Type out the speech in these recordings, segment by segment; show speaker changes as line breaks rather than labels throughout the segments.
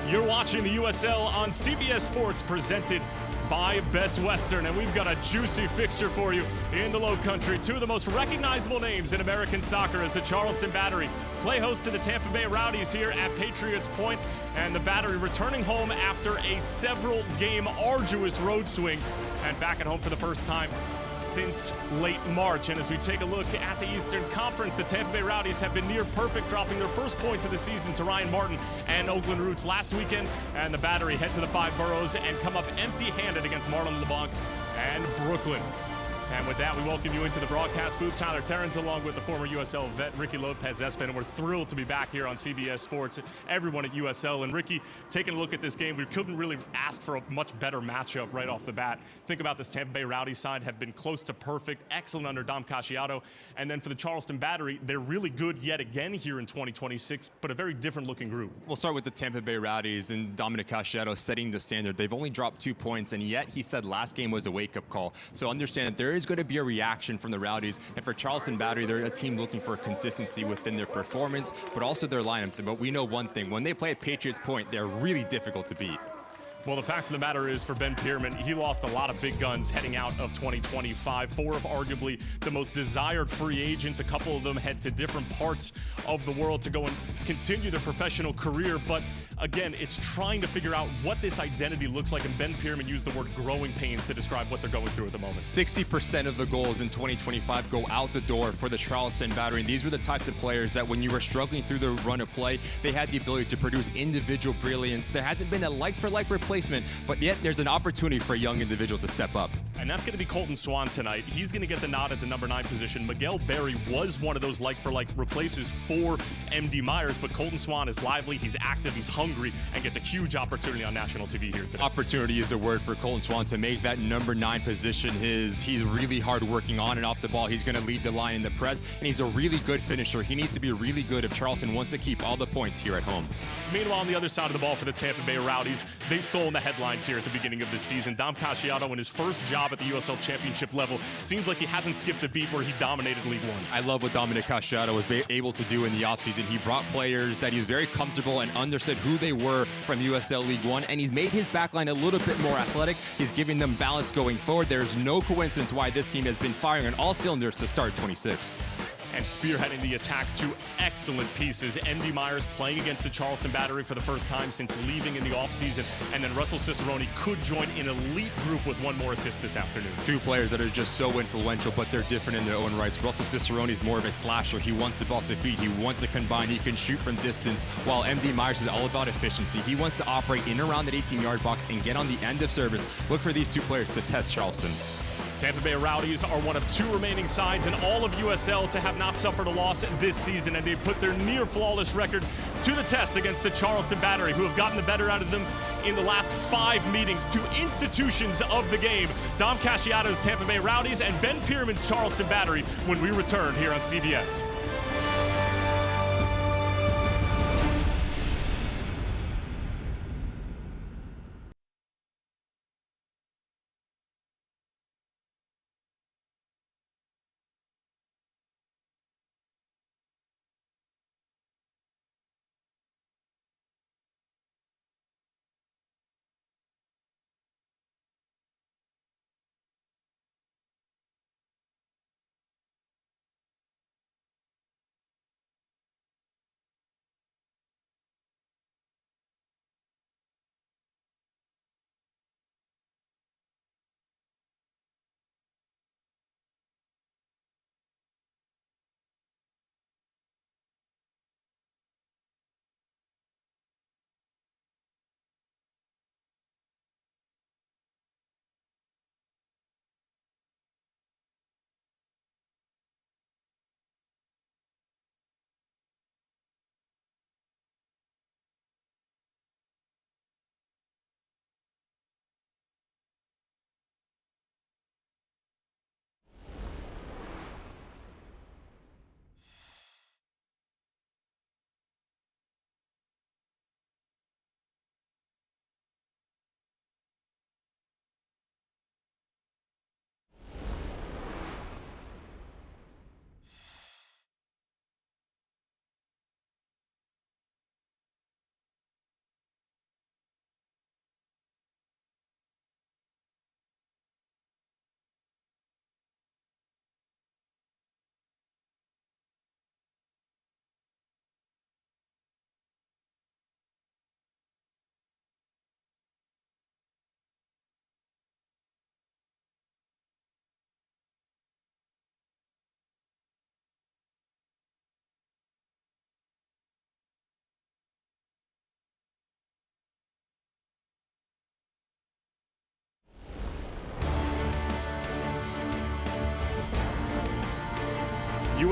You're watching the USL on CBS Sports, presented by Best Western, and we've got a juicy fixture for you in the Low Country. Two of the most recognizable names in American soccer as the Charleston Battery play host to the Tampa Bay Rowdies here at Patriots Point, and the Battery returning home after a several-game arduous road swing and back at home for the first time since late March. And as we take a look at the Eastern Conference, the Tampa Bay Rowdies have been near perfect, dropping their first points of the season to Ryan Martin and Oakland Roots last weekend. And the Battery head to the Five Boroughs and come up empty-handed against Marlon LeBlanc and Brooklyn. And with that, we welcome you into the broadcast booth. Tyler Terrence, along with the former USL vet Ricky Lopez-Espen, and we're thrilled to be back here on CBS Sports, everyone at USL. And Ricky, taking a look at this game, we couldn't really ask for a much better matchup right off the bat. Think about this Tampa Bay Rowdies side, have been close to perfect, excellent under Dom Casciato. And then for the Charleston Battery, they're really good yet again here in 2026, but a very different looking group.
We'll start with the Tampa Bay Rowdies and Dominic Casciato setting the standard. They've only dropped 2 points, and yet he said last game was a wake-up call. So understand that there is going to be a reaction from the Rowdies, and for Charleston Battery, they're a team looking for consistency within their performance, but also their lineups. But we know one thing: when they play at Patriots Point, they're really difficult to beat.
Well, the fact of the matter is, for Ben Pierman, he lost a lot of big guns heading out of 2025. Four of arguably the most desired free agents. A couple of them head to different parts of the world to go and continue their professional career. But again, it's trying to figure out what this identity looks like, and Ben Pierman used the word growing pains to describe what they're going through at the moment.
60% of the goals in 2025 go out the door for the Charleston Battery, and these were the types of players that when you were struggling through the run of play, they had the ability to produce individual brilliance. There hasn't been a like-for-like replacement, but yet there's an opportunity for a young individual to step up.
And that's going to be Colton Swan tonight. He's going to get the nod at the number 9 position. Miguel Berry was one of those like-for-like replaces for MD Myers, but Colton Swan is lively, he's active, he's hungry, and gets a huge opportunity on national TV here today.
Opportunity is the word for Colton Swan to make that number 9 position his. He's really hard working on and off the ball. He's going to lead the line in the press, and he's a really good finisher. He needs to be really good if Charleston wants to keep all the points here at home.
Meanwhile, on the other side of the ball for the Tampa Bay Rowdies, they've stolen the headlines here at the beginning of the season. Dom Casciato, in his first job at the USL Championship level, seems like he hasn't skipped a beat where he dominated League One.
I love what Dominic Casciato was able to do in the offseason. He brought players that he was very comfortable and understood who they were from USL League One, and he's made his backline a little bit more athletic. He's giving them balance going forward. There's no coincidence why this team has been firing on all cylinders to start 26.
And spearheading the attack, two excellent pieces. MD Myers playing against the Charleston Battery for the first time since leaving in the offseason. And then Russell Cicerone could join an elite group with one more assist this afternoon.
Two players that are just so influential, but they're different in their own rights. Russell Cicerone is more of a slasher. He wants the ball to feet. He wants to combine. He can shoot from distance, while MD Myers is all about efficiency. He wants to operate in and around that 18-yard box and get on the end of service. Look for these two players to test Charleston.
Tampa Bay Rowdies are one of 2 remaining sides in all of USL to have not suffered a loss this season, and they put their near-flawless record to the test against the Charleston Battery, who have gotten the better out of them in the last 5 meetings. 2 institutions of the game, Dom Casciato's Tampa Bay Rowdies and Ben Pierman's Charleston Battery, when we return here on CBS.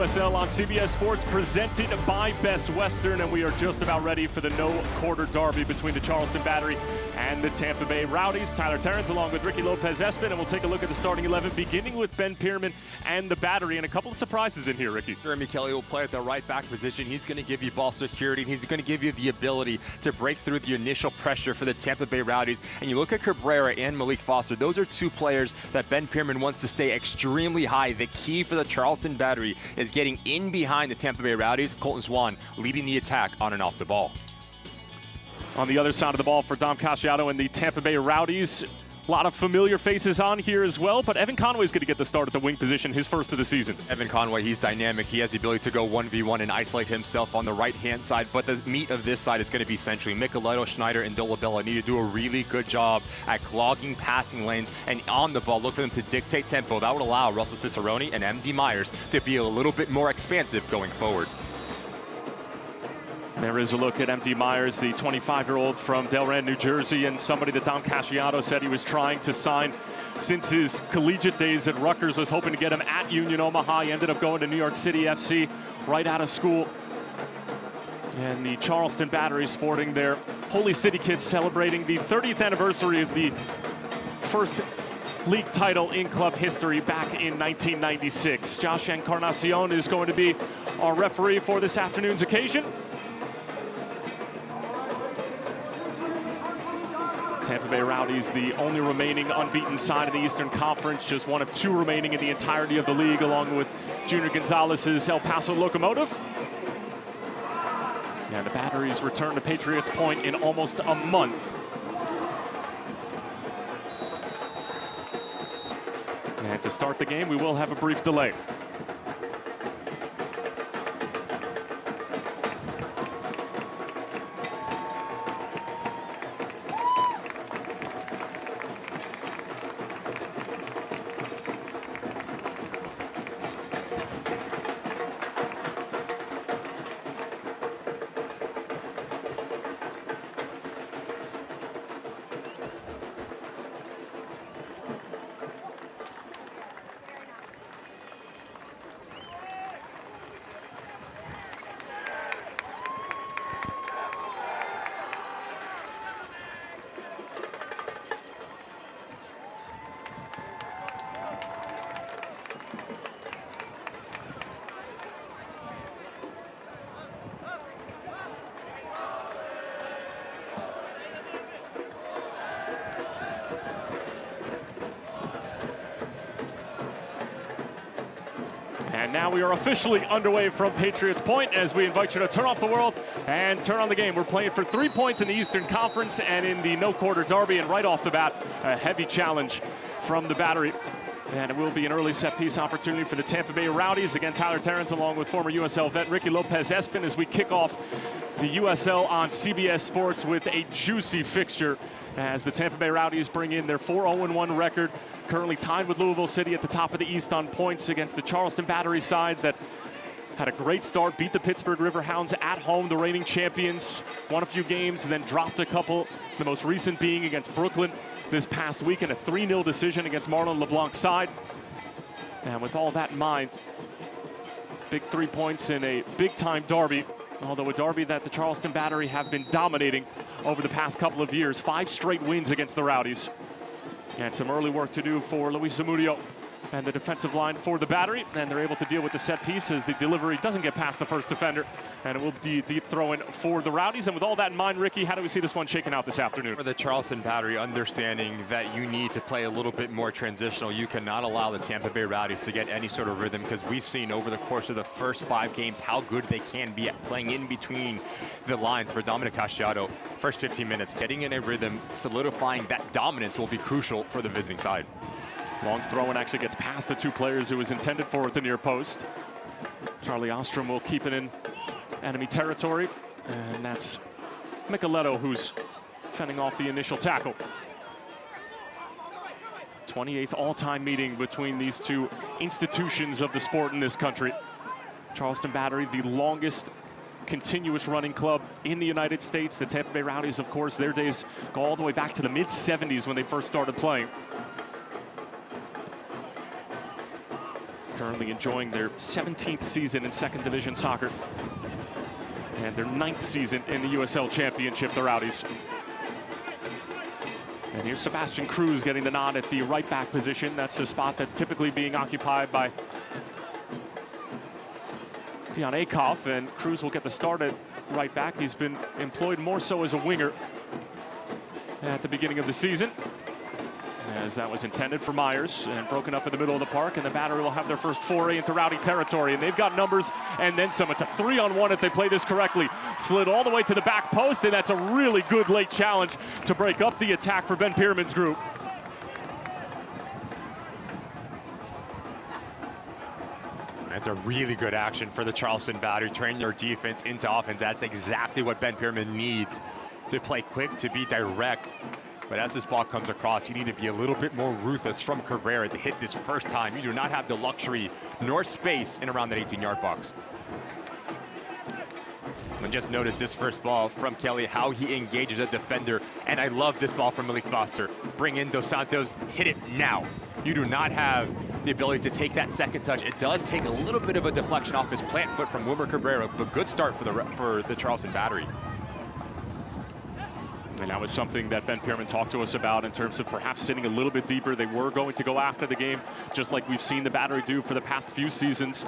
USL on CBS Sports, presented by Best Western, and we are just about ready for the no-quarter derby between the Charleston Battery and the Tampa Bay Rowdies. Tyler Terrence along with Ricky Lopez-Espin, and we'll take a look at the starting 11, beginning with Ben Pearman and the Battery, and a couple of surprises in here, Ricky.
Jeremy Kelly will play at the right back position. He's going to give you ball security, and he's going to give you the ability to break through the initial pressure for the Tampa Bay Rowdies. And you look at Cabrera and Malik Foster, those are two players that Ben Pearman wants to stay extremely high. The key for the Charleston Battery is getting in behind the Tampa Bay Rowdies. Colton Swan leading the attack on and off the ball.
On the other side of the ball for Dom Casciato and the Tampa Bay Rowdies, a lot of familiar faces on here as well, but Evan Conway's going to get the start at the wing position, his first of the season.
Evan Conway, he's dynamic. He has the ability to go 1v1 and isolate himself on the right-hand side, but the meat of this side is going to be centrally. Micheletto, Schneider, and Dolabella need to do a really good job at clogging passing lanes and on the ball. Look for them to dictate tempo. That would allow Russell Cicerone and MD Myers to be a little bit more expansive going forward.
There is a look at MD Myers, the 25-year-old from Delran, New Jersey, and somebody that Dom Casciato said he was trying to sign since his collegiate days at Rutgers, was hoping to get him at Union Omaha. He ended up going to New York City FC right out of school. And the Charleston Battery sporting their Holy City kits, celebrating the 30th anniversary of the first league title in club history back in 1996. Josh Encarnacion is going to be our referee for this afternoon's occasion. Tampa Bay Rowdies, the only remaining unbeaten side in the Eastern Conference, just one of two remaining in the entirety of the league, along with Junior Gonzalez's El Paso Locomotive. And the Batteries return to Patriots Point in almost a month. And to start the game, we will have a brief delay. And now we are officially underway from Patriots Point as we invite you to turn off the world and turn on the game. We're playing for 3 points in the Eastern Conference and in the no-quarter derby, and right off the bat, a heavy challenge from the Battery. And it will be an early set-piece opportunity for the Tampa Bay Rowdies. Again, Tyler Terrence along with former USL vet Ricky Lopez-Espin as we kick off the USL on CBS Sports with a juicy fixture as the Tampa Bay Rowdies bring in their 4-0-1 record, currently tied with Louisville City at the top of the East on points against the Charleston Battery side that had a great start, beat the Pittsburgh Riverhounds at home, the reigning champions, won a few games, then dropped a couple, the most recent being against Brooklyn this past week in a 3-0 decision against Marlon LeBlanc's side. And with all that in mind, big 3 points in a big-time derby, although a derby that the Charleston Battery have been dominating over the past couple of years. 5 straight wins against the Rowdies. And some early work to do for Luis Zamudio and the defensive line for the Battery, and they're able to deal with the set piece as the delivery doesn't get past the first defender, and it will be deep throwing for the Rowdies. And with all that in mind, Ricky, how do we see this one shaking out this afternoon?
For the Charleston Battery, understanding that you need to play a little bit more transitional. You cannot allow the Tampa Bay Rowdies to get any sort of rhythm, because we've seen over the course of the first 5 games how good they can be at playing in between the lines. For Dominic Casciato, first 15 minutes, getting in a rhythm, solidifying that dominance will be crucial for the visiting side.
Long throw and actually gets past the 2 players who was intended for at the near post. Charlie Ostrom will keep it in enemy territory, and that's Micheletto who's fending off the initial tackle. 28th all-time meeting between these two institutions of the sport in this country. Charleston Battery, the longest continuous running club in the United States. The Tampa Bay Rowdies, of course, their days go all the way back to the mid-70s when they first started playing. currently enjoying their 17th season in second division soccer and their 9th season in the USL Championship, the Rowdies. And here's Sebastian Cruz getting the nod at the right back position. That's a spot that's typically being occupied by Dion Akoff, and Cruz will get the start at right back. He's been employed more so as a winger at the beginning of the season, as that was intended for Myers, and broken up in the middle of the park, and the Battery will have their first foray into Rowdy territory, and they've got numbers and then some. It's a 3-on-1 if they play this correctly. Slid all the way to the back post, and that's a really good late challenge to break up the attack for Ben Pierman's group.
That's a really good action for the Charleston Battery, turning their defense into offense. That's exactly what Ben Pierman needs, to play quick, to be direct. But as this ball comes across, you need to be a little bit more ruthless from Cabrera to hit this first time. You do not have the luxury nor space in around that 18-yard box. And just notice this first ball from Kelly, how he engages a defender. And I love this ball from Malik Foster. Bring in Dos Santos, hit it now. You do not have the ability to take that second touch. It does take a little bit of a deflection off his plant foot from Wilmer Cabrera, but good start for the Charleston Battery.
And that was something that Ben Pierman talked to us about in terms of perhaps sitting a little bit deeper. They were going to go after the game, just like we've seen the Battery do for the past few seasons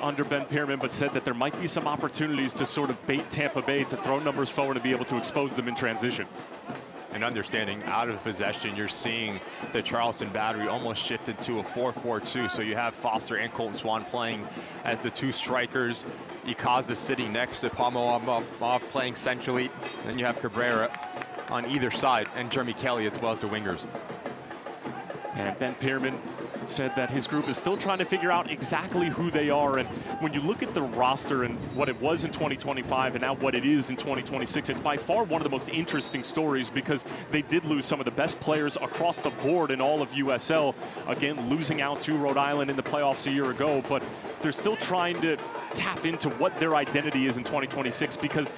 under Ben Pierman, but said that there might be some opportunities to sort of bait Tampa Bay to throw numbers forward and be able to expose them in transition.
And understanding out of possession, you're seeing the Charleston Battery almost shifted to a 4-4-2. So you have Foster and Colton Swan playing as the two strikers. Ikaza sitting next to Palmo playing centrally. And then you have Cabrera on either side, and Jeremy Kelly as well as the wingers.
And Ben Pierman said that his group is still trying to figure out exactly who they are. And when you look at the roster and what it was in 2025 and now what it is in 2026, it's by far one of the most interesting stories, because they did lose some of the best players across the board in all of USL. Again, losing out to Rhode Island in the playoffs a year ago, but they're still trying to tap into what their identity is in 2026, because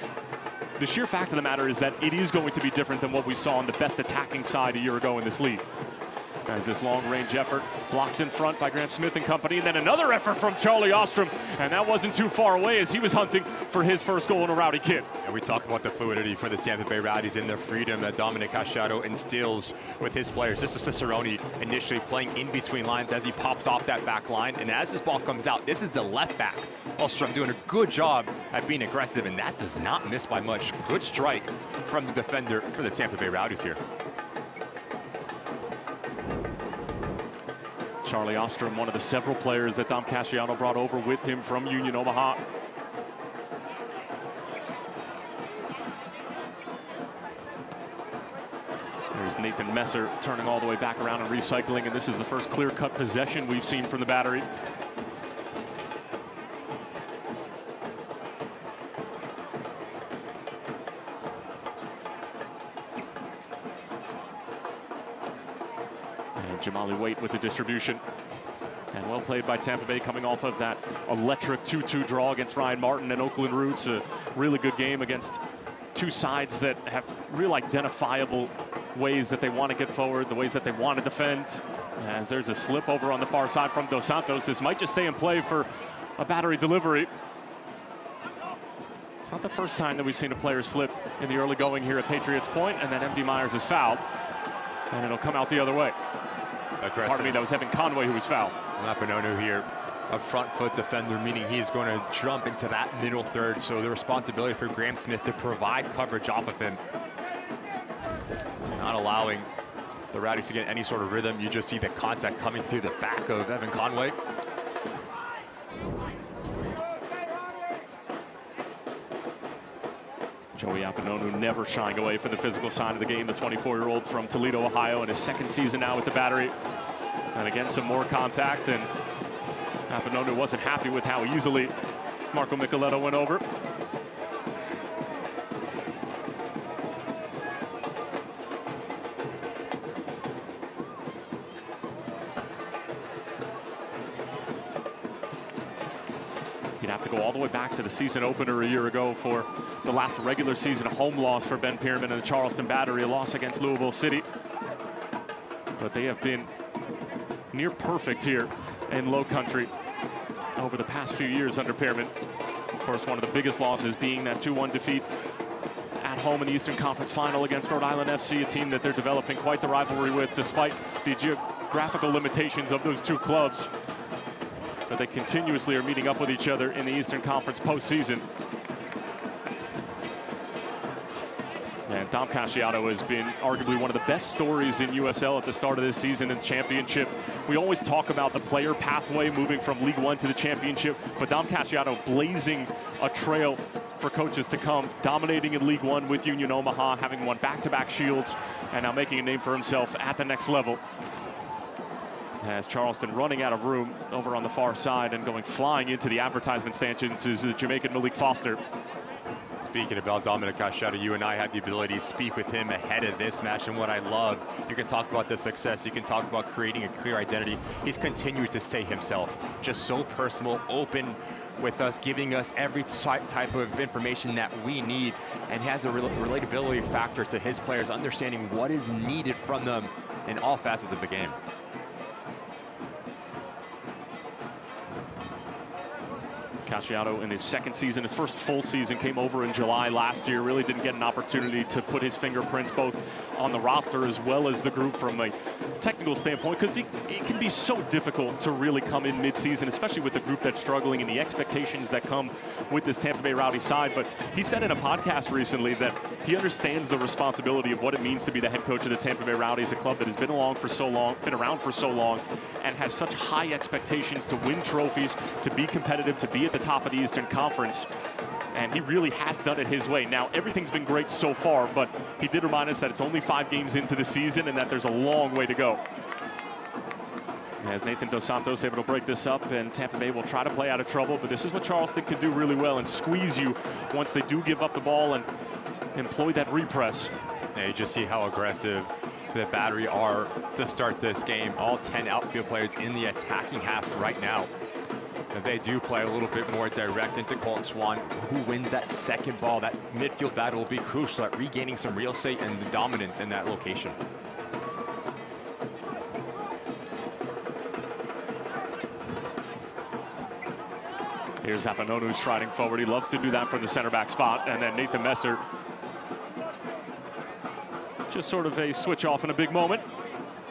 the sheer fact of the matter is that it is going to be different than what we saw on the best attacking side a year ago in this league. As this long-range effort blocked in front by Graham Smith and company, and then another effort from Charlie Ostrom, and that wasn't too far away as he was hunting for his first goal in a Rowdy kit.
And we talk about the fluidity for the Tampa Bay Rowdies and the freedom that Dominic Cachado instills with his players. This is Cicerone initially playing in between lines as he pops off that back line, and as this ball comes out, this is the left back. Ostrom doing a good job at being aggressive, and that does not miss by much. Good strike from the defender for the Tampa Bay Rowdies here.
Charlie Ostrom, one of the several players that Dom Casciano brought over with him from Union Omaha. There's Nathan Messer turning all the way back around and recycling, and this is the first clear-cut possession we've seen from the Battery. Jamali Waite with the distribution. And well played by Tampa Bay, coming off of that electric 2-2 draw against Ryan Martin and Oakland Roots. A really good game against two sides that have real identifiable ways that they want to get forward, the ways that they want to defend. As there's a slip over on the far side from Dos Santos. This might just stay in play for a Battery delivery. It's not the first time that we've seen a player slip in the early going here at Patriots Point, and then MD Myers is fouled, and it'll come out the other way.
Aggressive.
Pardon me, that was Evan Conway who was fouled.
Lapinonu here, a front foot defender, meaning he is going to jump into that middle third. So the responsibility for Graham Smith to provide coverage off of him. Not allowing the Rowdies to get any sort of rhythm. You just see the contact coming through the back of Evan Conway.
Joey Apinonu never shying away from the physical side of the game. The 24-year-old from Toledo, Ohio, in his second season now with the Battery. And again, some more contact, and Apinonu wasn't happy with how easily Marco Micheletto went over. You'd have to go all the way back to the season opener a year ago for the last regular season home loss for Ben Pierman and the Charleston Battery, a loss against Louisville City. But they have been near perfect here in Low Country over the past few years under Pearman. Of course, one of the biggest losses being that 2-1 defeat at home in the Eastern Conference Final against Rhode Island FC, a team that they're developing quite the rivalry with, despite the geographical limitations of those two clubs. But they continuously are meeting up with each other in the Eastern Conference postseason. And Dom Casciato has been arguably one of the best stories in USL at the start of this season in the championship. We always talk about the player pathway moving from League One to the championship, but Dom Casciato blazing a trail for coaches to come, dominating in League One with Union Omaha, having won back-to-back shields, and now making a name for himself at the next level. As Charleston running out of room over on the far side and going flying into the advertisement stanchions is the Jamaican Malik Foster.
Speaking about Dominic Casciato, you and I had the ability to speak with him ahead of this match, and what I love, you can talk about the success, you can talk about creating a clear identity. He's continued to say himself, just so personal, open with us, giving us every type of information that we need, and has a relatability factor to his players, understanding what is needed from them in all facets of the game.
Casciato in his second season, his first full season, came over in July last year. Really didn't get an opportunity to put his fingerprints both on the roster as well as the group from a technical standpoint, because it can be so difficult to really come in mid-season, especially with the group that's struggling and the expectations that come with this Tampa Bay Rowdies side. But he said in a podcast recently that he understands the responsibility of what it means to be the head coach of the Tampa Bay Rowdies, a club that has been around for so long, and has such high expectations to win trophies, to be competitive, to be at the top of the Eastern Conference. And he really has done it his way. Now, everything's been great so far, but he did remind us that it's only 5 games into the season and that there's a long way to go. As Nathan Dos Santos able to break this up, and Tampa Bay will try to play out of trouble, but this is what Charleston can do really well, and squeeze you once they do give up the ball and employ that repress.
Yeah, you just see how aggressive the Battery are to start this game. All 10 outfield players in the attacking half right now. If they do play a little bit more direct into Colton Swan, who wins that second ball, that midfield battle will be crucial at regaining some real estate and the dominance in that location.
Here's Apanonu striding forward. He loves to do that from the center back spot. And then Nathan Messer, just sort of a switch off in a big moment.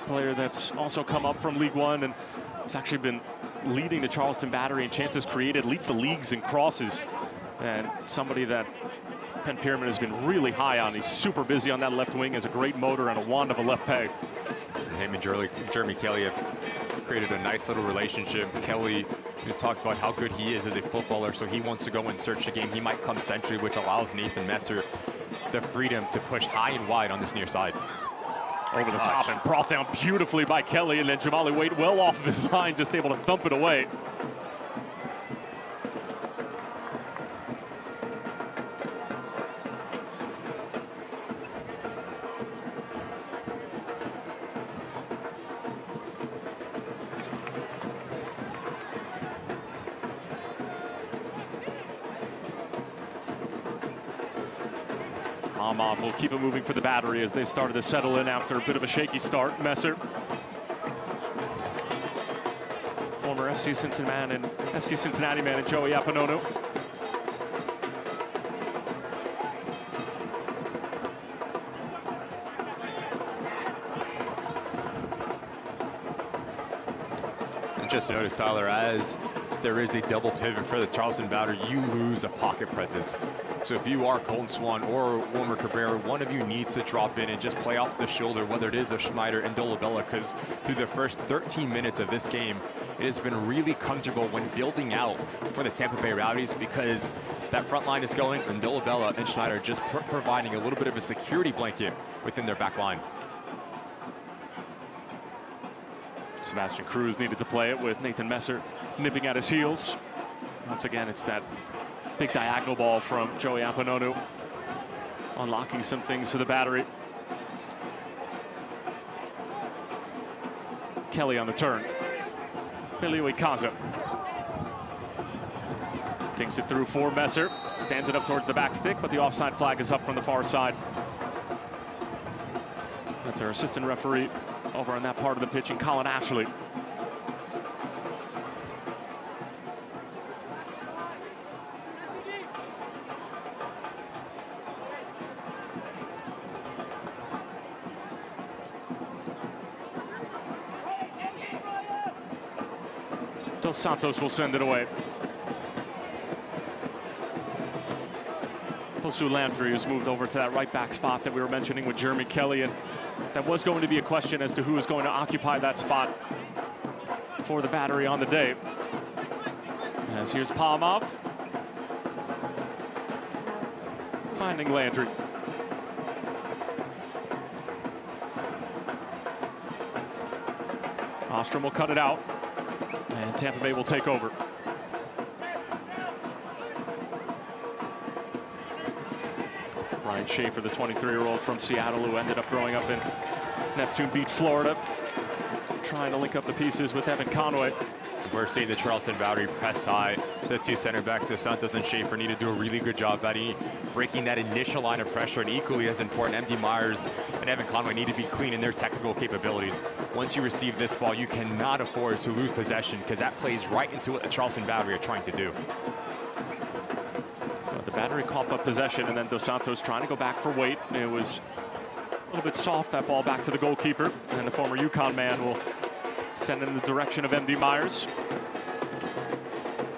Player that's also come up from League One and has actually been leading the Charleston Battery in chances created, leads the leagues in crosses, and somebody that Penn Pearman has been really high on. He's super busy on that left wing, has a great motor and a wand of a left peg.
Him and Jeremy Kelly have created a nice little relationship. Kelly, we talked about how good he is as a footballer, so he wants to go and search the game. He might come century, which allows Nathan Messer the freedom to push high and wide on this near side.
Over the top and brought down beautifully by Kelly, and then Jamali Wade well off of his line, just able to thump it away. Amov will keep it moving for the Battery as they've started to settle in after a bit of a shaky start. Messer, former FC Cincinnati man, and Joey Apanonu.
And just notice, Tyler, as there is a double pivot for the Charleston Battery, you lose a pocket presence. So if you are Colton Swan or Wilmer Cabrera, one of you needs to drop in and just play off the shoulder, whether it is of Schneider and Dolabella, because through the first 13 minutes of this game, it has been really comfortable when building out for the Tampa Bay Rowdies, because that front line is going, and Dolabella and Schneider just providing a little bit of a security blanket within their back line.
Sebastian Cruz needed to play it with Nathan Messer nipping at his heels. Once again, it's that big diagonal ball from Joey Apanonu, unlocking some things for the Battery. Kelly on the turn. Billy Kaza thinks it through for Messer. Stands it up towards the back stick, but the offside flag is up from the far side. That's our assistant referee over on that part of the pitch, and Colin Ashley. Dos Santos will send it away. Josu Landry has moved over to that right back spot that we were mentioning with Jeremy Kelly, and that was going to be a question as to who is going to occupy that spot for the Battery on the day. As here's Palmov finding Landry. Ostrom will cut it out, and Tampa Bay will take over. Brian Schaefer, the 23-year-old from Seattle who ended up growing up in Neptune Beach, Florida, trying to link up the pieces with Evan Conway.
We're seeing the Charleston Battery press high. The two center backs, Dos Santos and Schaefer, need to do a really good job at breaking that initial line of pressure, and equally as important, MD Myers and Evan Conway need to be clean in their technical capabilities. Once you receive this ball, you cannot afford to lose possession, because that plays right into what the Charleston Battery are trying to do.
The Battery cough up possession, and then Dos Santos trying to go back for weight. It was a little bit soft, that ball back to the goalkeeper, and the former UConn man will send it in the direction of MD Myers.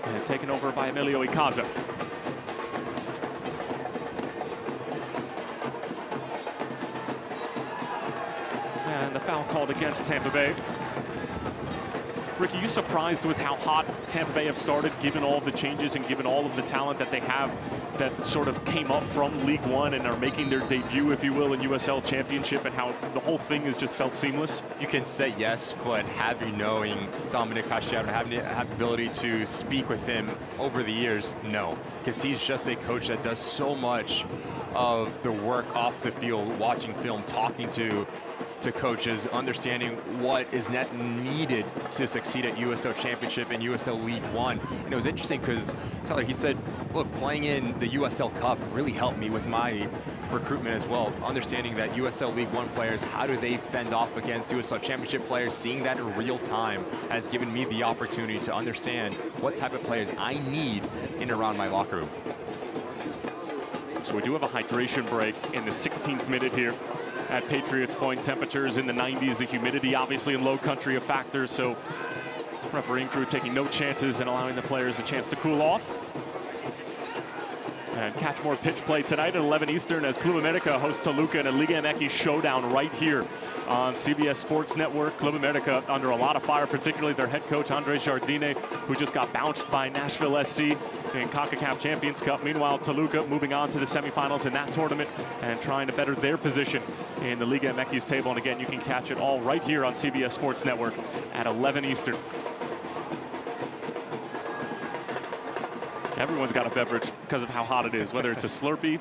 And taken over by Emilio Icaza. And the foul called against Tampa Bay. Ricky, you surprised with how hot Tampa Bay have started, given all of the changes and given all of the talent that they have that sort of came up from League One and are making their debut, if you will, in USL Championship, and how the whole thing has just felt seamless?
You can say yes, but knowing Dominic Casciaro, having the ability to speak with him over the years, no. Because he's just a coach that does so much of the work off the field, watching film, talking to coaches, understanding what is needed to succeed at USL Championship and USL League One. And it was interesting because Tyler, he said, look, playing in the USL Cup really helped me with my recruitment as well. Understanding that USL League One players, how do they fend off against USL Championship players, seeing that in real time has given me the opportunity to understand what type of players I need in and around my locker room.
So we do have a hydration break in the 16th minute here at Patriots Point. Temperatures in the 90s, the humidity obviously in low country a factor, so refereeing crew taking no chances and allowing the players a chance to cool off. And catch more pitch play tonight at 11 Eastern as Club America hosts Toluca in a Liga MX showdown right here on CBS Sports Network. Club America under a lot of fire, particularly their head coach Andres Jardine, who just got bounced by Nashville SC in CONCACAF Champions Cup. Meanwhile, Toluca moving on to the semifinals in that tournament and trying to better their position in the Liga MX table. And again, you can catch it all right here on CBS Sports Network at 11 Eastern. Everyone's got a beverage because of how hot it is, whether it's a Slurpee,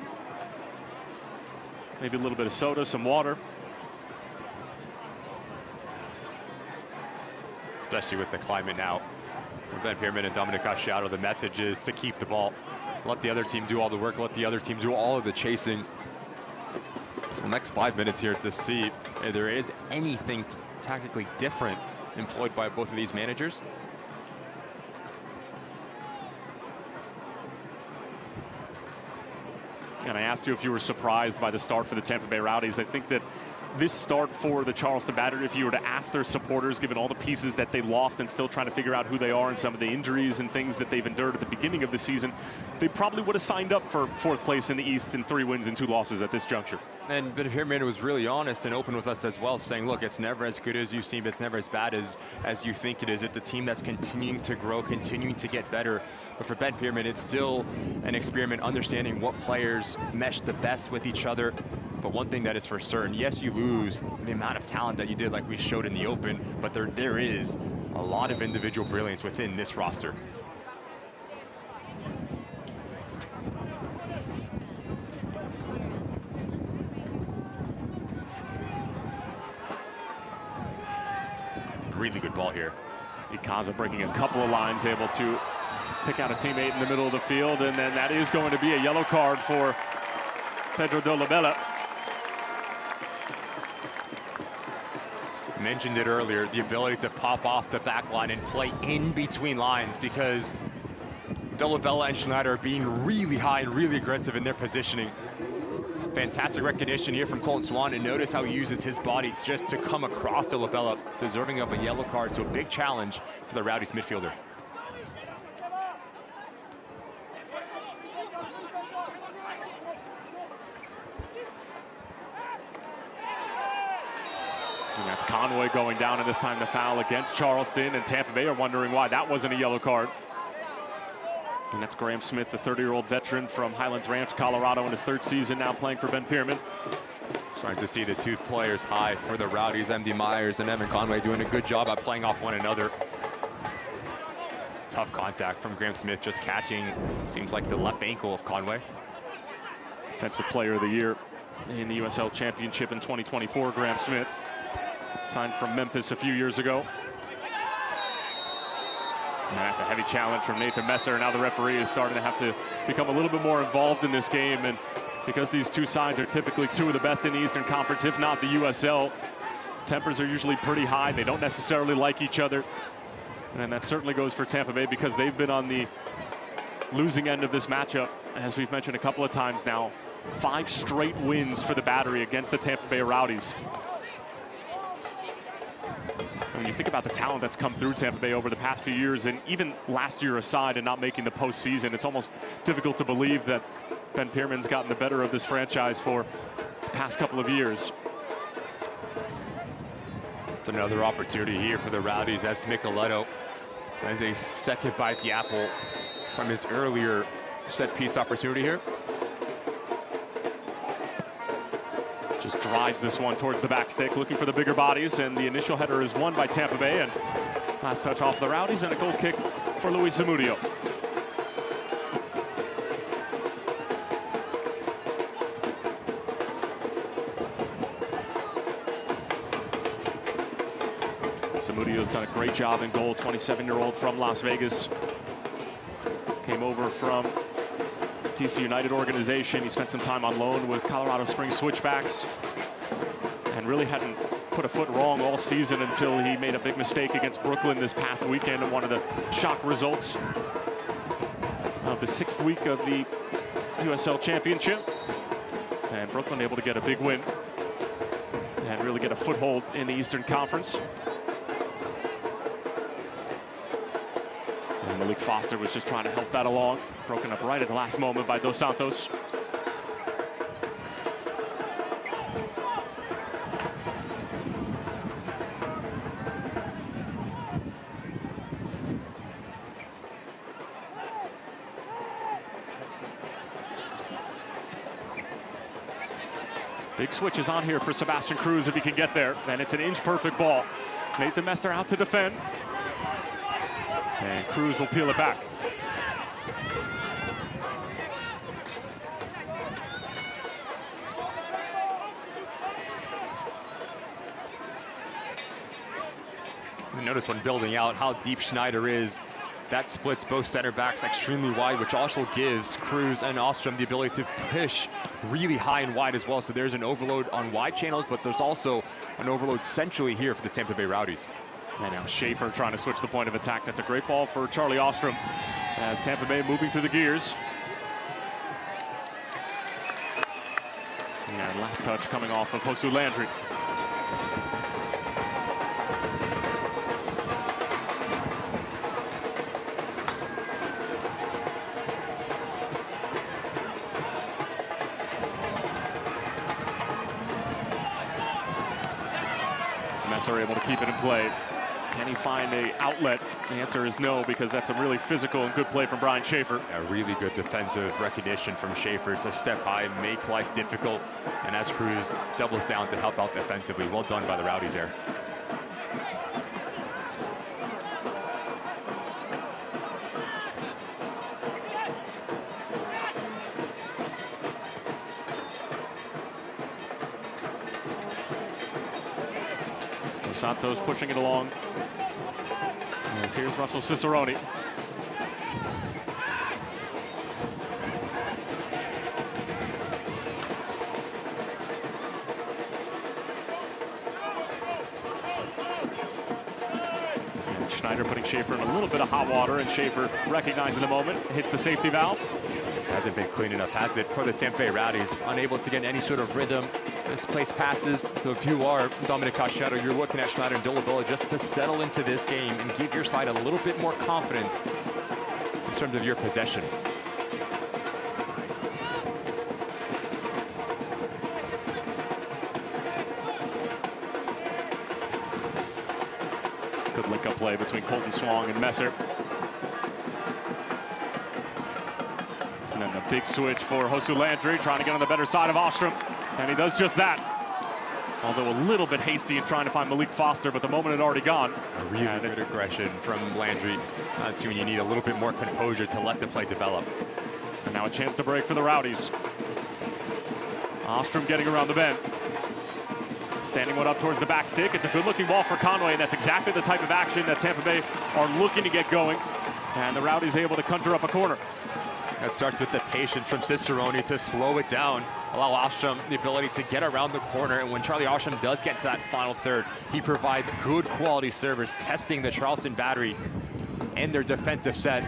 maybe a little bit of soda, some water.
Especially with the climate now. For Ben Pierman and Dominic Casciaro, the message is to keep the ball. Let the other team do all the work, let the other team do all of the chasing. So the next 5 minutes here to see if there is anything tactically different employed by both of these managers.
And I asked you if you were surprised by the start for the Tampa Bay Rowdies. I think that this start for the Charleston Battery, if you were to ask their supporters, given all the pieces that they lost and still trying to figure out who they are and some of the injuries and things that they've endured at the beginning of the season, they probably would have signed up for 4th place in the East and 3 wins and 2 losses at this juncture.
And Ben Pierman was really honest and open with us as well, saying, look, it's never as good as you've seen, but it's never as bad as you think it is. It's a team that's continuing to grow, continuing to get better. But for Ben Pierman, it's still an experiment, understanding what players mesh the best with each other. But one thing that is for certain, yes, you lose the amount of talent that you did, like we showed in the Open, but there is a lot of individual brilliance within this roster. Really good ball here.
Icaza breaking a couple of lines, able to pick out a teammate in the middle of the field, and then that is going to be a yellow card for Pedro de la Bella.
Mentioned it earlier, the ability to pop off the back line and play in between lines, because de la Bella and Schneider are being really high and really aggressive in their positioning. Fantastic recognition here from Colton Swan, and notice how he uses his body just to come across de la Bella, deserving of a yellow card. So a big challenge for the Rowdies midfielder.
And that's Conway going down, and this time the foul against Charleston, and Tampa Bay are wondering why that wasn't a yellow card. And that's Graham Smith, the 30-year-old veteran from Highlands Ranch, Colorado, in his third season now playing for Ben Pierman.
Starting to see the two players high for the Rowdies, MD Myers and Evan Conway, doing a good job at playing off one another. Tough contact from Graham Smith, just catching, seems like the left ankle of Conway.
Defensive Player of the Year in the USL Championship in 2024, Graham Smith. Signed from Memphis a few years ago. And that's a heavy challenge from Nathan Messer. Now the referee is starting to have to become a little bit more involved in this game. And because these two sides are typically two of the best in the Eastern Conference, if not the USL, tempers are usually pretty high. They don't necessarily like each other. And that certainly goes for Tampa Bay because they've been on the losing end of this matchup, as we've mentioned a couple of times now. 5 straight wins for the Battery against the Tampa Bay Rowdies. When you think about the talent that's come through Tampa Bay over the past few years, and even last year aside and not making the postseason, it's almost difficult to believe that Ben Pierman's gotten the better of this franchise for the past couple of years.
It's another opportunity here for the Rowdies as Micheletto has a second bite at the apple from his earlier set-piece opportunity here.
Just drives this one towards the back stick, looking for the bigger bodies, and the initial header is won by Tampa Bay, and last touch off the Rowdies, and a goal kick for Luis Zamudio. Zamudio's done a great job in goal, 27-year-old from Las Vegas. Came over from DC United organization. He spent some time on loan with Colorado Springs Switchbacks and really hadn't put a foot wrong all season until he made a big mistake against Brooklyn this past weekend in one of the shock results of the 6th week of the USL Championship. And Brooklyn able to get a big win and really get a foothold in the Eastern Conference. And Malik Foster was just trying to help that along. Broken up right at the last moment by Dos Santos. Big switch is on here for Sebastian Cruz if he can get there. And it's an inch-perfect ball. Nathan Messer out to defend. And Cruz will peel it back.
Notice when building out how deep Schneider is. That splits both center backs extremely wide, which also gives Cruz and Ostrom the ability to push really high and wide as well. So there's an overload on wide channels, but there's also an overload centrally here for the Tampa Bay Rowdies.
And now Schaefer trying to switch the point of attack. That's a great ball for Charlie Ostrom as Tampa Bay moving through the gears. And last touch coming off of Josu Landry. Messer able to keep it in play. Can he find an outlet? The answer is no, because that's a really physical and good play from Brian Schaefer.
A really good defensive recognition from Schaefer to step high, make life difficult, and as Cruz doubles down to help out defensively. Well done by the Rowdies there.
Santos pushing it along. As here's Russell Cicerone. And Schneider putting Schaefer in a little bit of hot water, and Schaefer recognizing the moment, hits the safety valve.
This hasn't been clean enough, has it, for the Tampa Bay Rowdies? Unable to get any sort of rhythm. This place passes, so if you are Dominic Cachetto, you're looking at Schneider and Dolabola just to settle into this game and give your side a little bit more confidence in terms of your possession.
Good link-up play between Colton Swong and Messer. And then a big switch for Josu Landry, trying to get on the better side of Ostrom. And he does just that. Although a little bit hasty in trying to find Malik Foster, but the moment had already gone.
A really good aggression from Landry. That's when you need a little bit more composure to let the play develop.
And now a chance to break for the Rowdies. Ostrom getting around the bend. Standing one up towards the back stick. It's a good-looking ball for Conway, and that's exactly the type of action that Tampa Bay are looking to get going. And the Rowdies able to conjure up a corner.
That starts with the patience from Cicerone to slow it down, allow Ostrom the ability to get around the corner. And when Charlie Ostrom does get to that final third, he provides good quality service, testing the Charleston battery and their defensive set.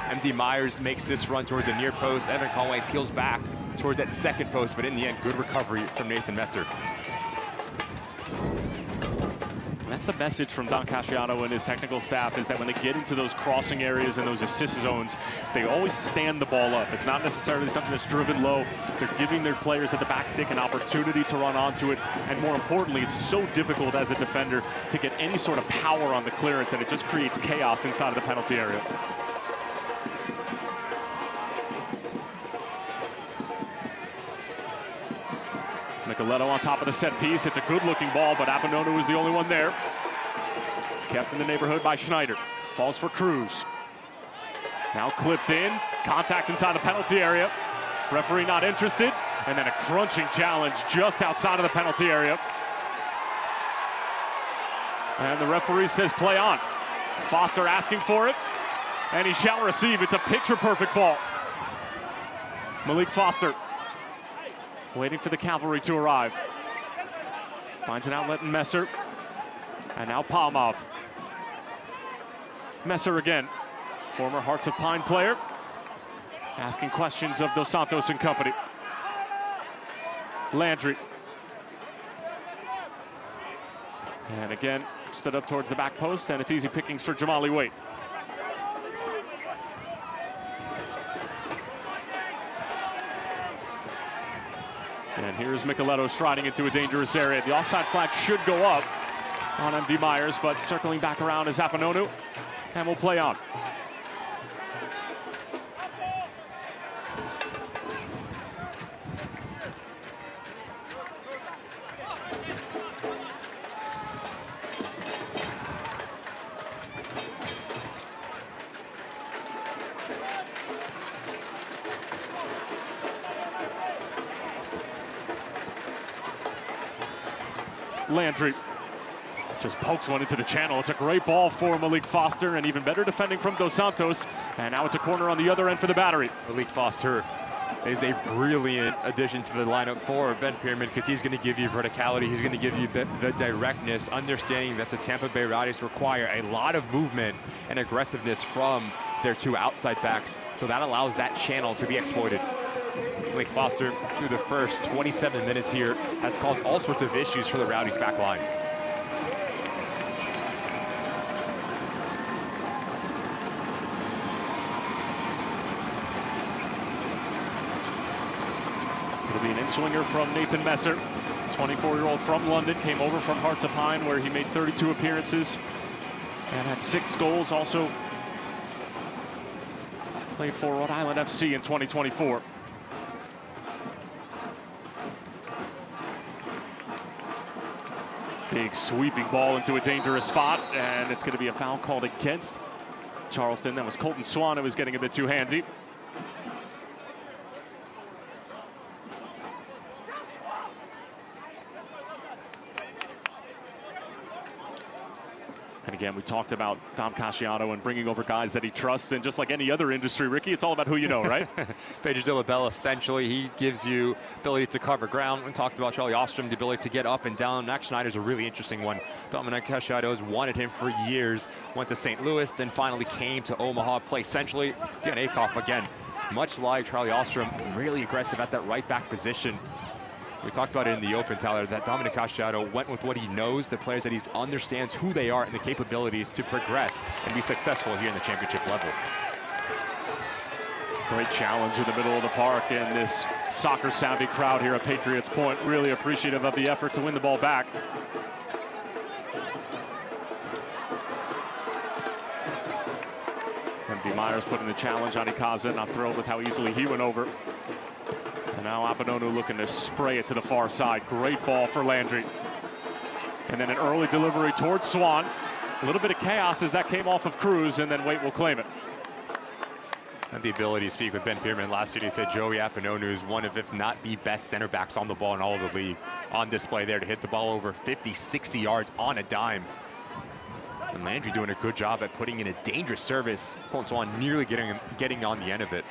MD Myers makes this run towards a near post. Evan Conway peels back towards that second post, but in the end, good recovery from Nathan Messer.
That's the message from Don Casciano and his technical staff, is that when they get into those crossing areas and those assist zones, they always stand the ball up. It's not necessarily something that's driven low. They're giving their players at the back stick an opportunity to run onto it. And more importantly, it's so difficult as a defender to get any sort of power on the clearance, and it just creates chaos inside of the penalty area. Nicoletto on top of the set piece. It's a good-looking ball, but Aponono is the only one there. Kept in the neighborhood by Schneider. Falls for Cruz. Now clipped in. Contact inside the penalty area. Referee not interested. And then a crunching challenge just outside of the penalty area. And the referee says play on. Foster asking for it. And he shall receive. It's a picture-perfect ball. Malik Foster waiting for the cavalry to arrive. Finds an outlet in Messer. And now Palmov. Messer again. Former Hearts of Pine player. Asking questions of Dos Santos and company. Landry. And again, stood up towards the back post, and it's easy pickings for Jamali Waite. And here's Micheletto striding into a dangerous area. The offside flag should go up on MD Myers, but circling back around is Aponono, and will play on. Landry just pokes one into the channel. It's a great ball for Malik Foster, and even better defending from Dos Santos. And now it's a corner on the other end for the battery.
Malik Foster is a brilliant addition to the lineup for Ben Pyramid, because he's going to give you verticality. He's going to give you the directness, understanding that the Tampa Bay Rowdies require a lot of movement and aggressiveness from their two outside backs. So that allows that channel to be exploited. Malik Foster, through the first 27 minutes here, has caused all sorts of issues for the Rowdies back line.
It'll be an in-swinger from Nathan Messer, 24-year-old from London, came over from Hearts of Pine, where he made 32 appearances and had 6 goals. Also played for Rhode Island FC in 2024. Big sweeping ball into a dangerous spot, and it's going to be a foul called against Charleston. That was Colton Swan who was getting a bit too handsy. And again, we talked about Dom Casciano and bringing over guys that he trusts. And just like any other industry, Ricky, it's all about who you know, right?
Pedro de la Bella, essentially, he gives you ability to cover ground. We talked about Charlie Ostrom, the ability to get up and down. Max Schneider's a really interesting one. Dominic Casciano has wanted him for years. Went to St. Louis, then finally came to Omaha, play centrally. Dan Akoff, again, much like Charlie Ostrom, really aggressive at that right back position. We talked about it in the open, Tyler, that Dominic Casciano went with what he knows, the players that he understands who they are and the capabilities to progress and be successful here in the championship level.
Great challenge in the middle of the park, and this soccer-savvy crowd here at Patriots Point really appreciative of the effort to win the ball back. D. Myers putting the challenge on Ikaza, not thrilled with how easily he went over. And now Apanonu looking to spray it to the far side. Great ball for Landry. And then an early delivery towards Swan. A little bit of chaos as that came off of Cruz, and then Waite will claim it.
And the ability to speak with Ben Pierman last year, he said Joey Apanonu is one of, if not the best center backs on the ball in all of the league. On display there to hit the ball over 50, 60 yards on a dime. And Landry doing a good job at putting in a dangerous service. Colton Swan nearly getting on the end of it.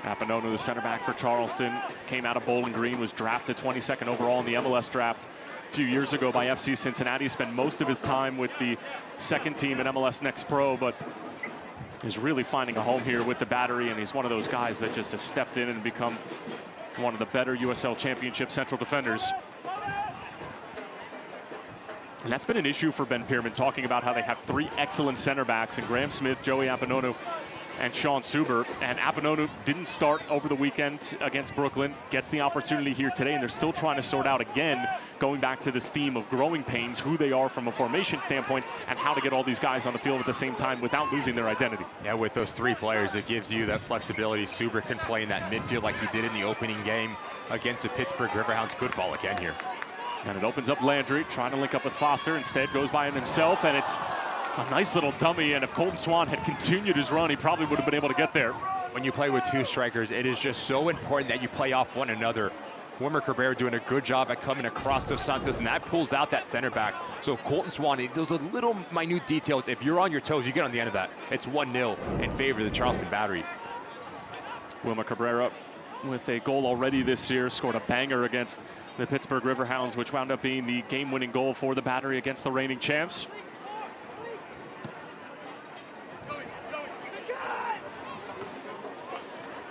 Apanonu, the center back for Charleston, came out of Bowling Green, was drafted 22nd overall in the MLS draft a few years ago by FC Cincinnati. Spent most of his time with the second team in MLS Next Pro, but is really finding a home here with the Battery, and he's one of those guys that just has stepped in and become one of the better USL Championship central defenders. And that's been an issue for Ben Pierman, talking about how they have three excellent center backs in Graham Smith, Joey Apanonu, and Sean Suber. And Apanonu didn't start over the weekend against Brooklyn, gets the opportunity here today, and they're still trying to sort out, again, going back to this theme of growing pains, who they are from a formation standpoint, and how to get all these guys on the field at the same time without losing their identity.
Yeah, with those three players, it gives you that flexibility. Suber can play in that midfield like he did in the opening game against the Pittsburgh Riverhounds. Good ball again here.
And it opens up Landry, trying to link up with Foster. Instead goes by him himself, and it's a nice little dummy. And if Colton Swan had continued his run, he probably would have been able to get there.
When you play with two strikers, it is just so important that you play off one another. Wilmer Cabrera doing a good job at coming across Dos Santos, and that pulls out that center back. So Colton Swan, those are little minute details. If you're on your toes, you get on the end of that. It's 1-0 in favor of the Charleston Battery.
Wilmer Cabrera with a goal already this year, scored a banger against the Pittsburgh Riverhounds, which wound up being the game-winning goal for the Battery against the reigning champs.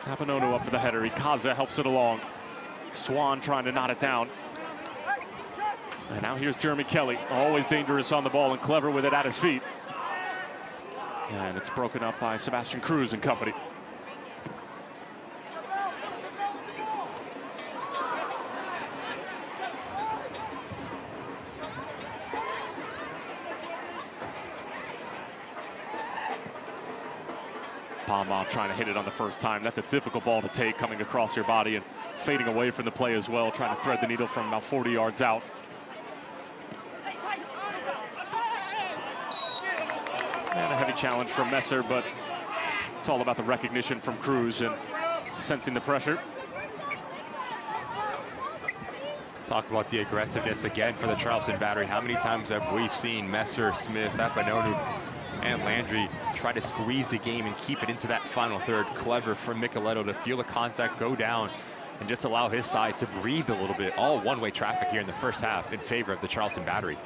Apanonu up for the header. Ikaza helps it along. Swan trying to knot it down. And now here's Jeremy Kelly, always dangerous on the ball and clever with it at his feet. And it's broken up by Sebastian Cruz and company. Palmov trying to hit it on the first time. That's a difficult ball to take, coming across your body and fading away from the play as well, trying to thread the needle from about 40 yards out. And a heavy challenge from Messer, but it's all about the recognition from Cruz and sensing the pressure.
Talk about the aggressiveness again for the Charleston Battery. How many times have we seen Messer, Smith, Apanonu, and Landry try to squeeze the game and keep it into that final third? Clever from Micheletto to feel the contact go down and just allow his side to breathe a little bit. All one-way traffic here in the first half in favor of the Charleston Battery.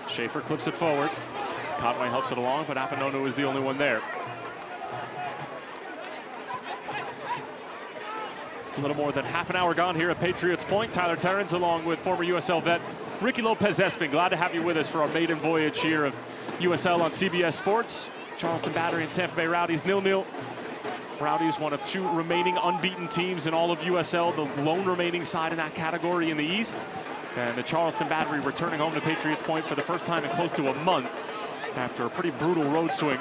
Schaefer clips it forward. Conway helps it along, but Apanonu is the only one there. A little more than half an hour gone here at Patriots Point. Tyler Terrence along with former USL vet Ricky Lopez-Espin. Glad to have you with us for our maiden voyage here of USL on CBS Sports. Charleston Battery and Tampa Bay Rowdies 0-0. Rowdies, one of two remaining unbeaten teams in all of USL, the lone remaining side in that category in the East. And the Charleston Battery returning home to Patriots Point for the first time in close to a month after a pretty brutal road swing.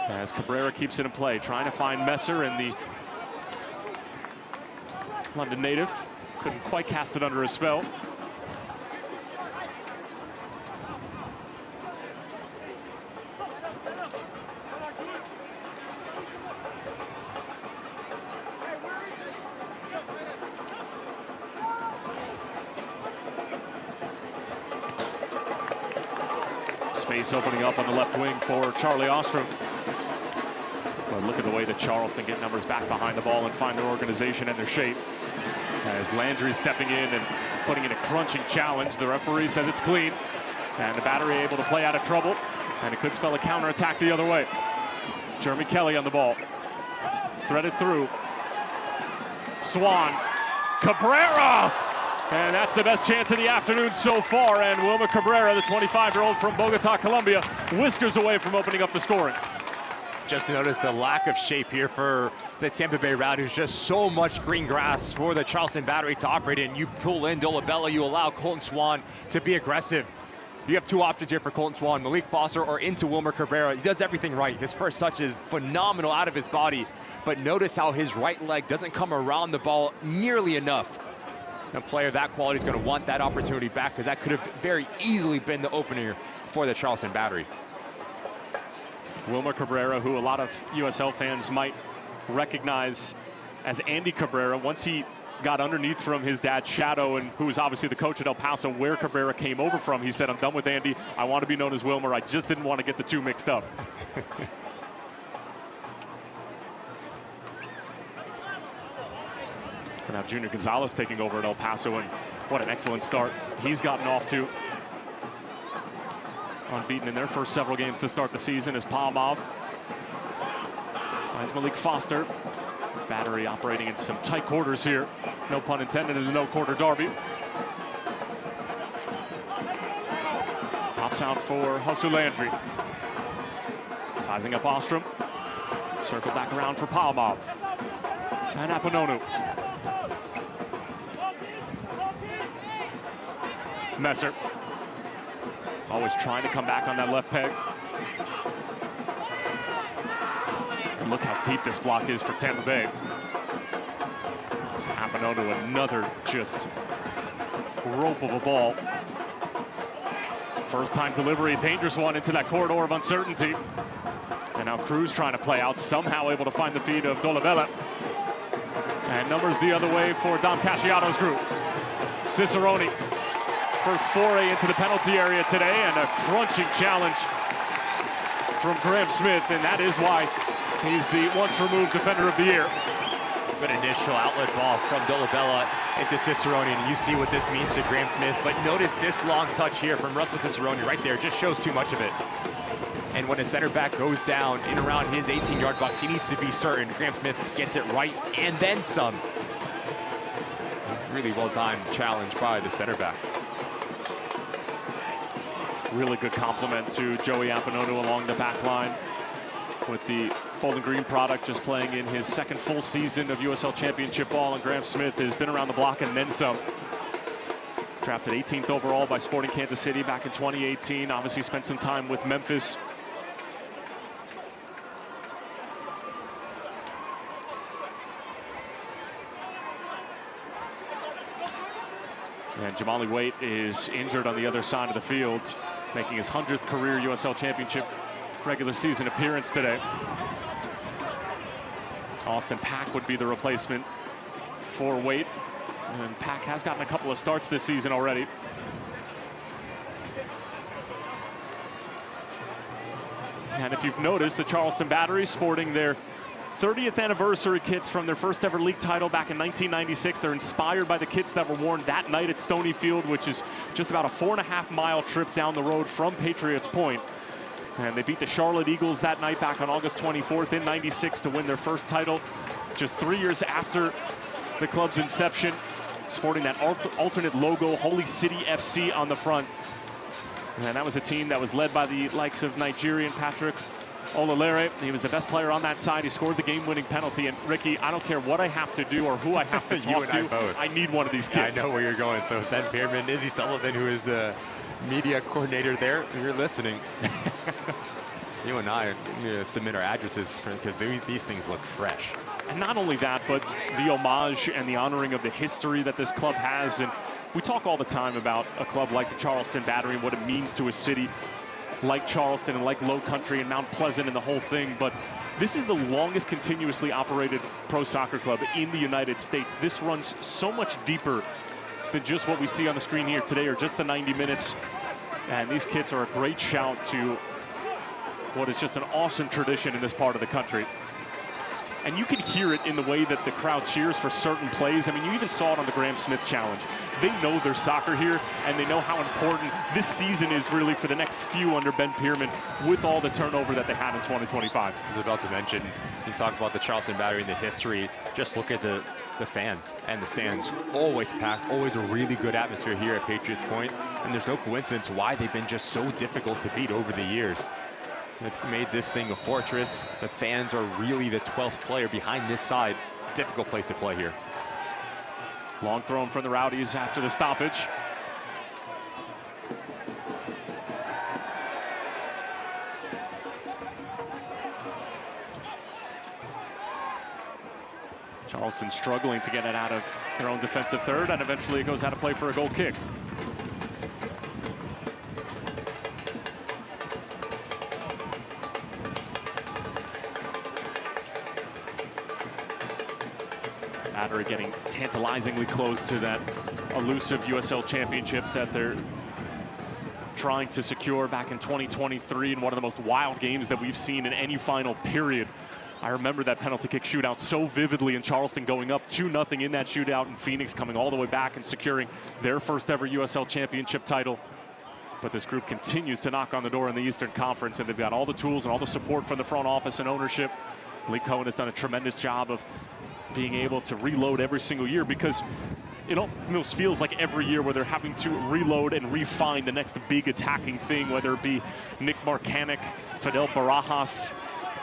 As Cabrera keeps it in play, trying to find Messer, and the London native couldn't quite cast it under his spell. Space opening up on the left wing for Charlie Ostrom. But look at the way that Charleston get numbers back behind the ball and find their organization and their shape. As Landry stepping in and putting in a crunching challenge, the referee says it's clean. And the Battery able to play out of trouble. And it could spell a counterattack the other way. Jeremy Kelly on the ball. Threaded through. Swan. Cabrera! And that's the best chance of the afternoon so far. And Wilmer Cabrera, the 25-year-old from Bogota, Colombia, whiskers away from opening up the scoring.
Just notice the lack of shape here for the Tampa Bay Rowdies. Just so much green grass for the Charleston Battery to operate in. You pull in Dolabella, you allow Colton Swan to be aggressive. You have two options here for Colton Swan, Malik Foster or into Wilmer Cabrera. He does everything right. His first touch is phenomenal out of his body, but notice how his right leg doesn't come around the ball nearly enough. A player of that quality is going to want that opportunity back, because that could have very easily been the opener for the Charleston Battery.
Wilmer Cabrera, who a lot of USL fans might recognize as Andy Cabrera, once he got underneath from his dad's shadow, and who was obviously the coach at El Paso, where Cabrera came over from, he said, "I'm done with Andy. I want to be known as Wilmer. I just didn't want to get the two mixed up." But now Junior Gonzalez taking over at El Paso, and what an excellent start he's gotten off to. Unbeaten in their first several games to start the season as Palmov finds Malik Foster. Battery operating in some tight quarters here. No pun intended in the no-quarter derby. Pops out for Husu Landry. Sizing up Ostrom. Circle back around for Palmov. And Apononu. Messer. Always trying to come back on that left peg. And look how deep this block is for Tampa Bay. So Apononu, another just rope of a ball. First time delivery, a dangerous one into that corridor of uncertainty. And now Cruz trying to play out, somehow able to find the feet of Dolabella. And numbers the other way for Dom Casciato's group. Cicerone, first foray into the penalty area today, and a crunching challenge from Graham Smith, and that is why he's the once-removed Defender of the Year.
Good initial outlet ball from Dolabella into Cicerone, and you see what this means to Graham Smith. But notice this long touch here from Russell Cicerone right there, just shows too much of it. And when a center back goes down in around his 18-yard box, he needs to be certain Graham Smith gets it right and then some. Really well-timed challenge by the center back.
Really good compliment to Joey Apononu along the back line, with the Bowling Green product just playing in his second full season of USL Championship ball, and Graham Smith has been around the block and then some. Drafted 18th overall by Sporting Kansas City back in 2018. Obviously spent some time with Memphis. And Jamali Waite is injured on the other side of the field, making his 100th career USL Championship regular season appearance today. Austin Pack would be the replacement for Waite, and Pack has gotten a couple of starts this season already. And if you've noticed, the Charleston Battery sporting their 30th anniversary kits from their first ever league title back in 1996. They're inspired by the kits that were worn that night at Stony Field, which is just about a 4.5-mile trip down the road from Patriots Point. And they beat the Charlotte Eagles that night back on August 24th in '96 to win their first title, just 3 years after the club's inception, sporting that alternate logo, Holy City FC, on the front. And that was a team that was led by the likes of Nigerian Patrick Olalere. He was the best player on that side. He scored the game-winning penalty. And Ricky, I don't care what I have to do or who I have to talk to, I need one of these kids.
Yeah, I know where you're going. So Ben Pearman, Izzy Sullivan, who is the media coordinator there, if you're listening, you and I submit our addresses because these things look fresh.
And not only that, but the homage and the honoring of the history that this club has. And we talk all the time about a club like the Charleston Battery and what it means to a city like Charleston and like Low Country and Mount Pleasant and the whole thing. But this is the longest continuously operated pro soccer club in the United States. This runs so much deeper than just what we see on the screen here today, or just the 90 minutes. And these kits are a great shout to what is just an awesome tradition in this part of the country. And you can hear it in the way that the crowd cheers for certain plays. I mean, you even saw it on the Graham Smith challenge. They know their soccer here, and they know how important this season is really for the next few under Ben Pearman, with all the turnover that they had in 2025.
I was about to mention, you talk about the Charleston Battery and the history. Just look at the fans and the stands. Always packed, always a really good atmosphere here at Patriots Point. And there's no coincidence why they've been just so difficult to beat over the years. It's made this thing a fortress. The fans are really the 12th player behind this side. Difficult place to play here.
Long throw from the Rowdies after the stoppage. Charleston struggling to get it out of their own defensive third, and eventually it goes out of play for a goal kick. Battery getting tantalizingly close to that elusive USL Championship that they're trying to secure back in 2023 in one of the most wild games that we've seen in any final period. I remember that penalty kick shootout so vividly in Charleston, going up 2-0 in that shootout, and Phoenix coming all the way back and securing their first ever USL Championship title. But this group continues to knock on the door in the Eastern Conference, and they've got all the tools and all the support from the front office and ownership. Lee Cohen has done a tremendous job of being able to reload every single year, because it almost feels like every year where they're having to reload and refine the next big attacking thing, whether it be Nick Marcanic, Fidel Barajas,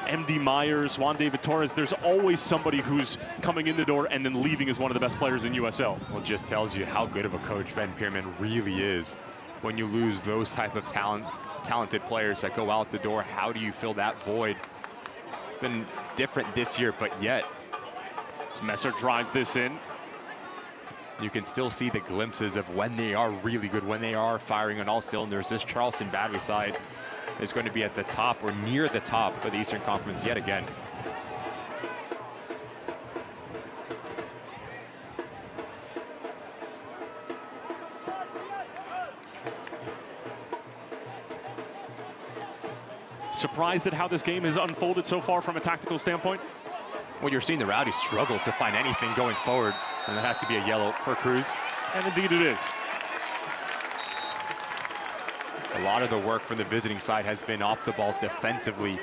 MD Myers, Juan David Torres. There's always somebody who's coming in the door and then leaving as one of the best players in USL.
Well, it just tells you how good of a coach Ben Pierman really is. When you lose those type of talented players that go out the door, how do you fill that void? It's been different this year, but yet.
As Messer drives this in.
You can still see the glimpses of when they are really good, when they are firing on all cylinders. This Charleston Battery side is going to be at the top or near the top of the Eastern Conference yet again.
Surprised at how this game has unfolded so far from a tactical standpoint?
Well, you're seeing the Rowdies struggle to find anything going forward, and that has to be a yellow for Cruz.
And indeed it is.
A lot of the work from the visiting side has been off the ball defensively,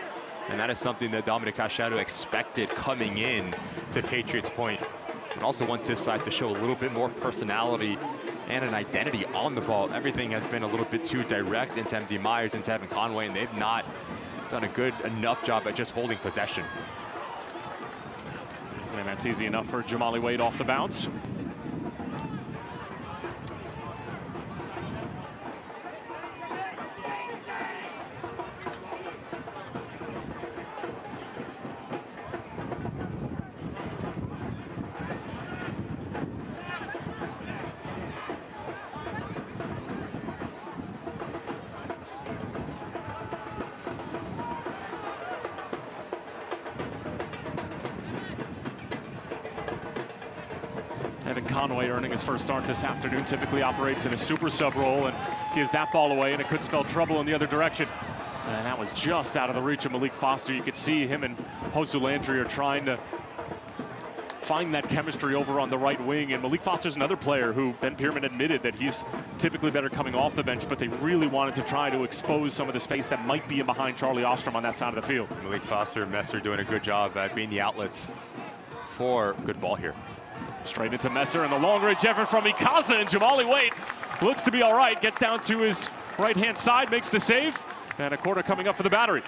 and that is something that Dominic Cachado expected coming in to Patriots Point. And also wants his side to show a little bit more personality and an identity on the ball. Everything has been a little bit too direct into MD Myers, into Evan Conway, and they've not done a good enough job at just holding possession.
And that's easy enough for Jamali Wade off the bounce. Evan Conway earning his first start this afternoon, typically operates in a super sub role and gives that ball away, and it could spell trouble in the other direction. And that was just out of the reach of Malik Foster. You could see him and Josu Landry are trying to find that chemistry over on the right wing. And Malik Foster's another player who Ben Pierman admitted that he's typically better coming off the bench, but they really wanted to try to expose some of the space that might be in behind Charlie Ostrom on that side of the field.
Malik Foster and Messer doing a good job at being the outlets for good ball here.
Straight into Messer and the long range effort from Ikaza, and Jamali Wade looks to be all right. Gets down to his right-hand side, makes the save, and a quarter coming up for the Battery.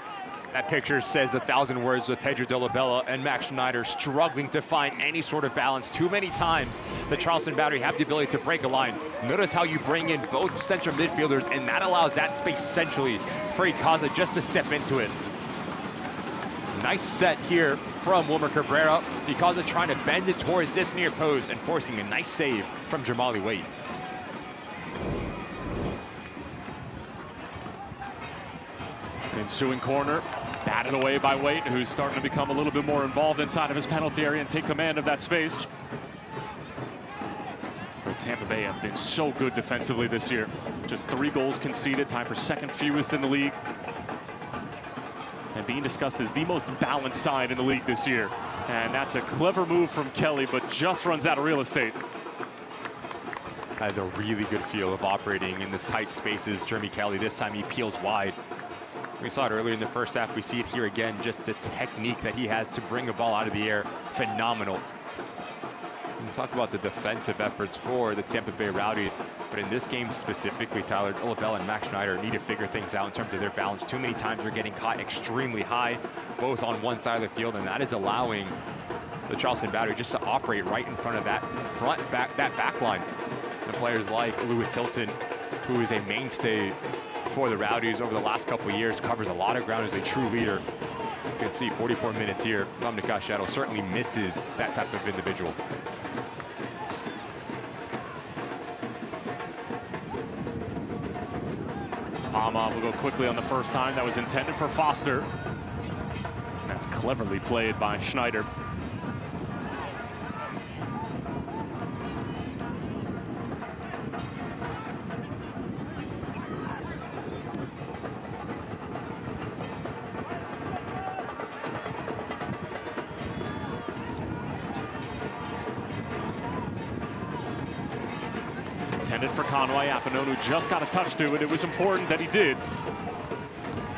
That picture says 1,000 words with Pedro de la Bella and Max Schneider struggling to find any sort of balance. Too many times the Charleston Battery have the ability to break a line. Notice how you bring in both central midfielders, and that allows that space centrally for Ikaza just to step into it. Nice set here from Wilmer Cabrera. Ikaza trying to bend it towards this near post and forcing a nice save from Jamali Wade.
Ensuing corner, batted away by Wade, who's starting to become a little bit more involved inside of his penalty area and take command of that space. But Tampa Bay have been so good defensively this year. Just 3 goals conceded, tied for second fewest in the league. And being discussed as the most balanced side in the league this year. And that's a clever move from Kelly, but just runs out of real estate.
Has a really good feel of operating in the tight spaces. Jeremy Kelly, this time he peels wide. We saw it earlier in the first half. We see it here again. Just the technique that he has to bring a ball out of the air. Phenomenal. We talk about the defensive efforts for the Tampa Bay Rowdies, but in this game specifically, Tyler, Dolabella and Max Schneider need to figure things out in terms of their balance. Too many times they're getting caught extremely high, both on one side of the field, and that is allowing the Charleston Battery just to operate right in front of that back line. And players like Lewis Hilton, who is a mainstay for the Rowdies over the last couple of years, covers a lot of ground as a true leader. You can see 44 minutes here. Dominic Cachetto certainly misses that type of individual.
Palma will go quickly on the first time. That was intended for Foster. That's cleverly played by Schneider. It's intended for Conway. Apononu just got a touch to it. It was important that he did.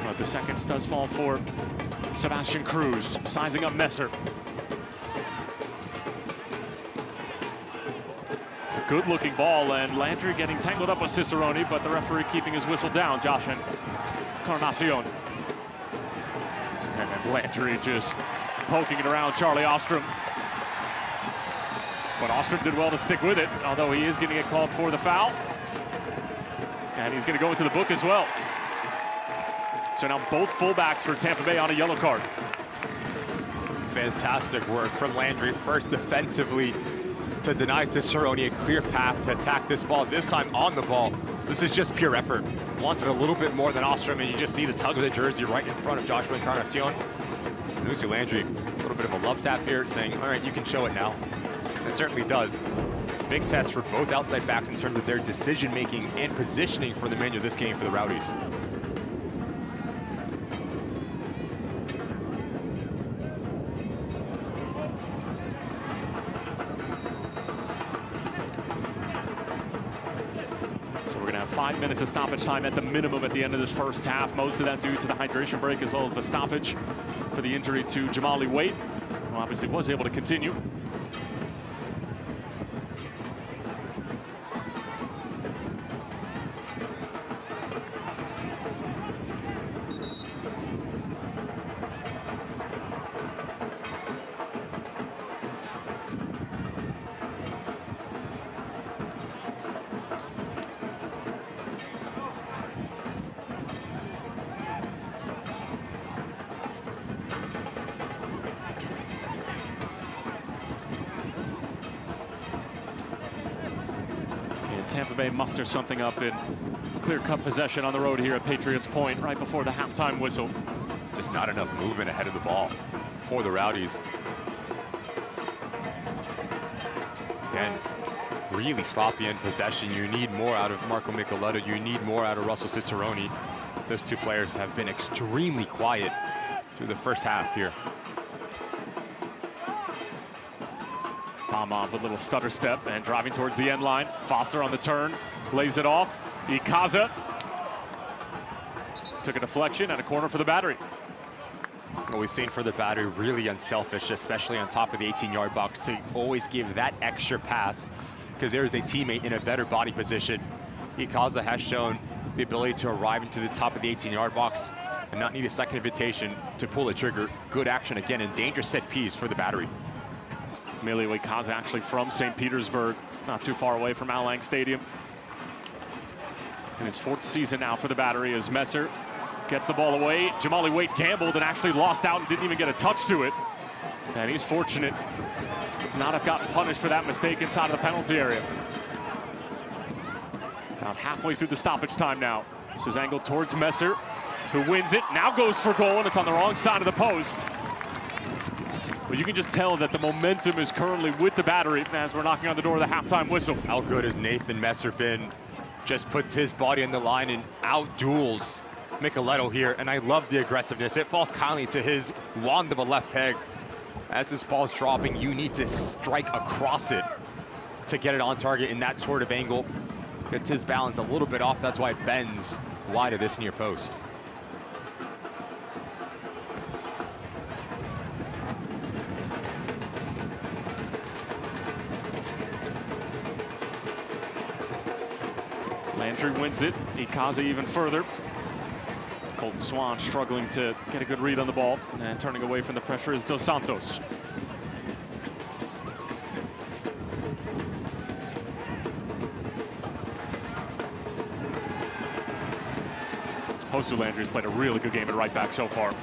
But the seconds does fall for Sebastian Cruz, sizing up Messer. It's a good-looking ball, and Landry getting tangled up with Cicerone, but the referee keeping his whistle down, Josh Encarnacion. And then Landry just poking it around Charlie Ostrom. But Ostrom did well to stick with it, although he is going to get called for the foul. And he's going to go into the book as well. So now both fullbacks for Tampa Bay on a yellow card.
Fantastic work from Landry, first defensively to deny Cicerone a clear path to attack this ball, this time on the ball. This is just pure effort. Wanted a little bit more than Ostrom, and you just see the tug of the jersey right in front of Joshua Encarnacion. And Lucy Landry, a little bit of a love tap here, saying, all right, you can show it now. It certainly does. Big test for both outside backs in terms of their decision-making and positioning for the menu of this game for the Rowdies.
So we're going to have 5 minutes of stoppage time at the minimum at the end of this first half. Most of that due to the hydration break, as well as the stoppage for the injury to Jamali Waite, who obviously was able to continue. Tampa Bay musters something up in clear-cut possession on the road here at Patriots Point right before the halftime whistle.
Just not enough movement ahead of the ball for the Rowdies. Again, really sloppy in possession. You need more out of Marco Micheletto. You need more out of Russell Cicerone. Those two players have been extremely quiet through the first half here.
Palma with a little stutter step and driving towards the end line. Foster on the turn, lays it off. Ikaza took a deflection and a corner for the Battery.
What we've seen for the Battery, really unselfish, especially on top of the 18-yard box, to always give that extra pass because there is a teammate in a better body position. Ikaza has shown the ability to arrive into the top of the 18-yard box and not need a second invitation to pull the trigger. Good action again, and dangerous set piece for the Battery.
Emilio Ikaza actually from St. Petersburg, not too far away from Al Lang Stadium. In his 4th season now for the Battery as Messer gets the ball away. Jamali Waite gambled and actually lost out and didn't even get a touch to it. And he's fortunate to not have gotten punished for that mistake inside of the penalty area. About halfway through the stoppage time now. This is angled towards Messer, who wins it, now goes for goal, and it's on the wrong side of the post. But you can just tell that the momentum is currently with the Battery as we're knocking on the door of the halftime whistle.
How good has Nathan Messer been? Just puts his body on the line and out-duels Micheletto here, and I love the aggressiveness. It falls kindly to his wand of a left peg. As this ball's dropping, you need to strike across it to get it on target in that sort of angle. Gets his balance a little bit off, that's why it bends wide of this near post.
country wins it. Ikaze even further. Colton Swan struggling to get a good read on the ball, and turning away from the pressure is Dos Santos. Hosu Landry's played a really good game at right back so far.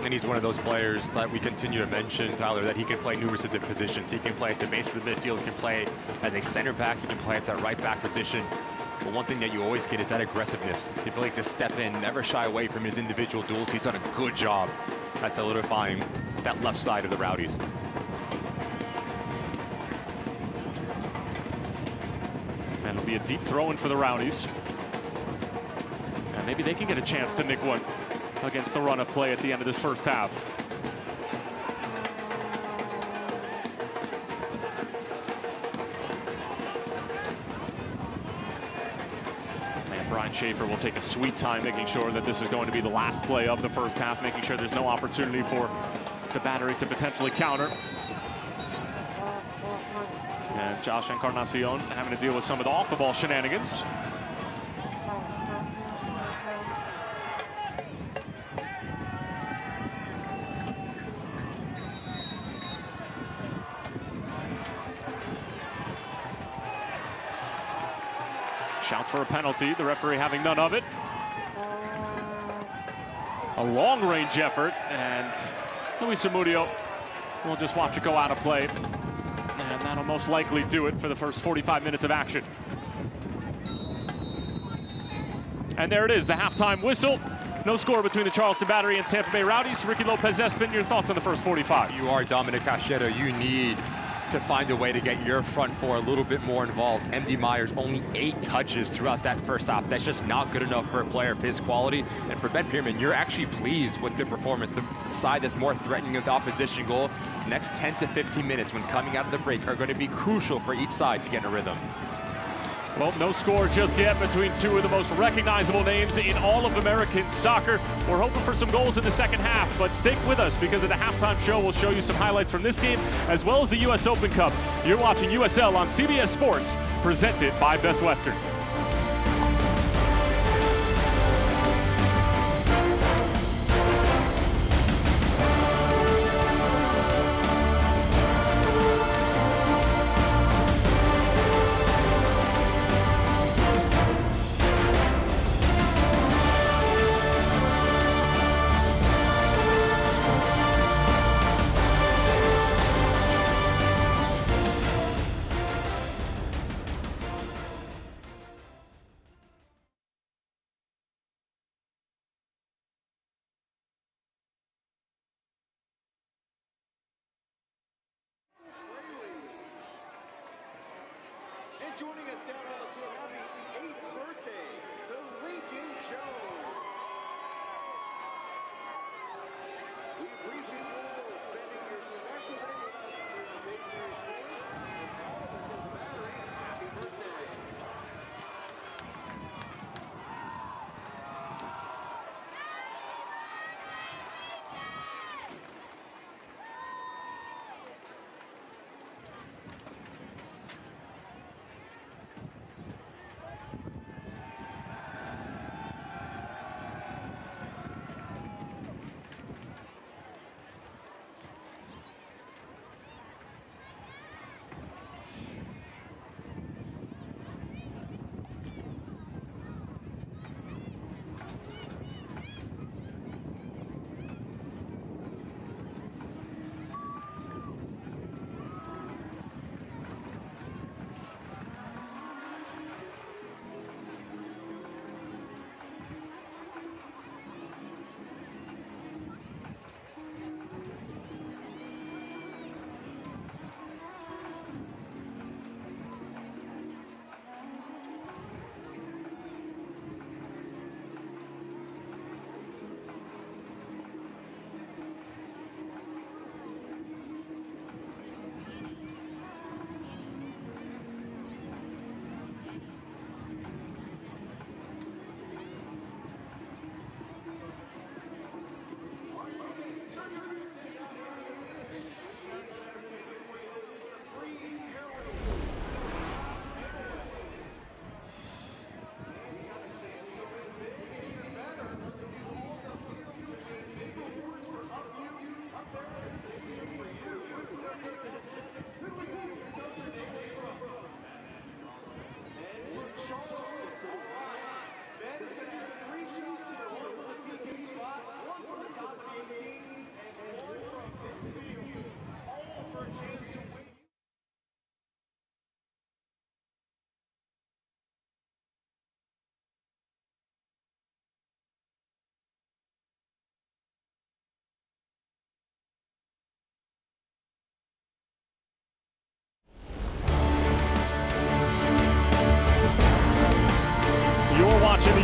And he's one of those players that we continue to mention, Tyler, that he can play numerous of different positions. He can play at the base of the midfield, he can play as a center back, he can play at that right back position. But one thing that you always get is that aggressiveness, the ability to step in, never shy away from his individual duels. He's done a good job at solidifying that left side of the Rowdies.
And it'll be a deep throw in for the Rowdies. And maybe they can get a chance to nick one against the run of play at the end of this first half. And Brian Schaefer will take a sweet time making sure that this is going to be the last play of the first half, making sure there's no opportunity for the Battery to potentially counter. And Josh Encarnacion having to deal with some of the off-the-ball shenanigans. Shouts for a penalty, the referee having none of it. A long-range effort, and Luis Zamudio will just watch it go out of play. And that'll most likely do it for the first 45 minutes of action. And there it is, the halftime whistle. No score between the Charleston Battery and Tampa Bay Rowdies. Ricky Lopez-Espin, your thoughts on the first 45?
You are Dominic Cachetta. You need to find a way to get your front four a little bit more involved. MD Myers only 8 touches throughout that first half. That's just not good enough for a player of his quality. And for Ben Pierman, you're actually pleased with the performance. The side that's more threatening of the opposition goal. Next 10 to 15 minutes when coming out of the break are going to be crucial for each side to get in a rhythm.
Well, no score just yet between two of the most recognizable names in all of American soccer. We're hoping for some goals in the second half, but stick with us because at the halftime show, we'll show you some highlights from this game as well as the U.S. Open Cup. You're watching USL on CBS Sports, presented by Best Western.
And joining us down on the floor, happy 8th birthday to Lincoln Jones. We appreciate you all spending your special day with us here on Big Series 4. And all of us at the Battery, happy birthday.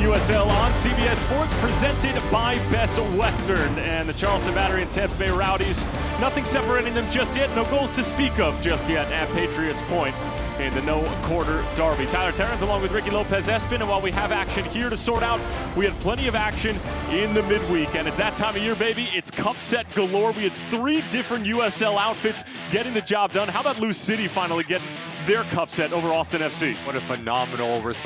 USL on CBS Sports, presented by Best Western. And the Charleston Battery and Tampa Bay Rowdies, nothing separating them just yet. No goals to speak of just yet at Patriots Point in the no-quarter derby. Tyler Terrence along with Ricky Lopez-Espin, and while we have action here to sort out, we had plenty of action in the midweek, and it's that time of year, baby. It's cup set galore. We had 3 different USL outfits getting the job done. How about Lou City finally getting their cup set over Austin FC?
What a phenomenal response.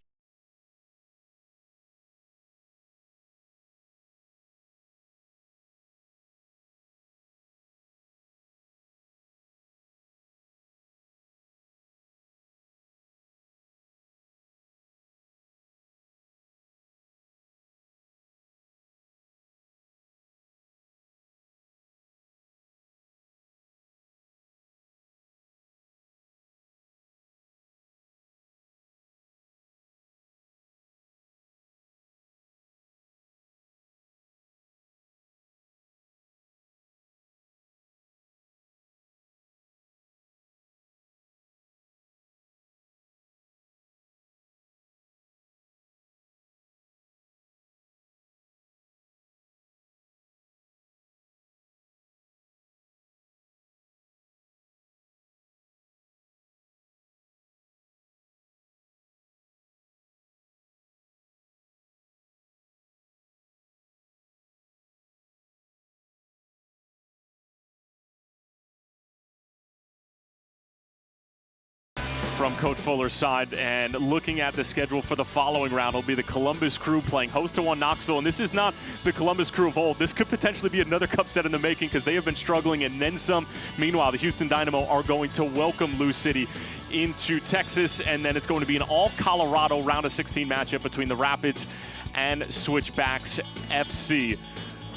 From Coach Fuller's side, and looking at the schedule for the following round will be the Columbus Crew playing host to Knoxville, and this is not the Columbus Crew of old. This could potentially be another cup set in the making because they have been struggling and then some. Meanwhile, the Houston Dynamo are going to welcome Lou City into Texas, and then it's going to be an all-Colorado round of 16 matchup between the Rapids and Switchbacks FC.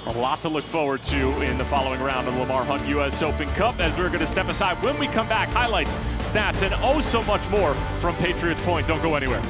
A lot to look forward to in the following round of the Lamar Hunt U.S. Open Cup, as we're going to step aside when we come back. Highlights, stats, and oh so much more from Patriots Point. Don't go anywhere.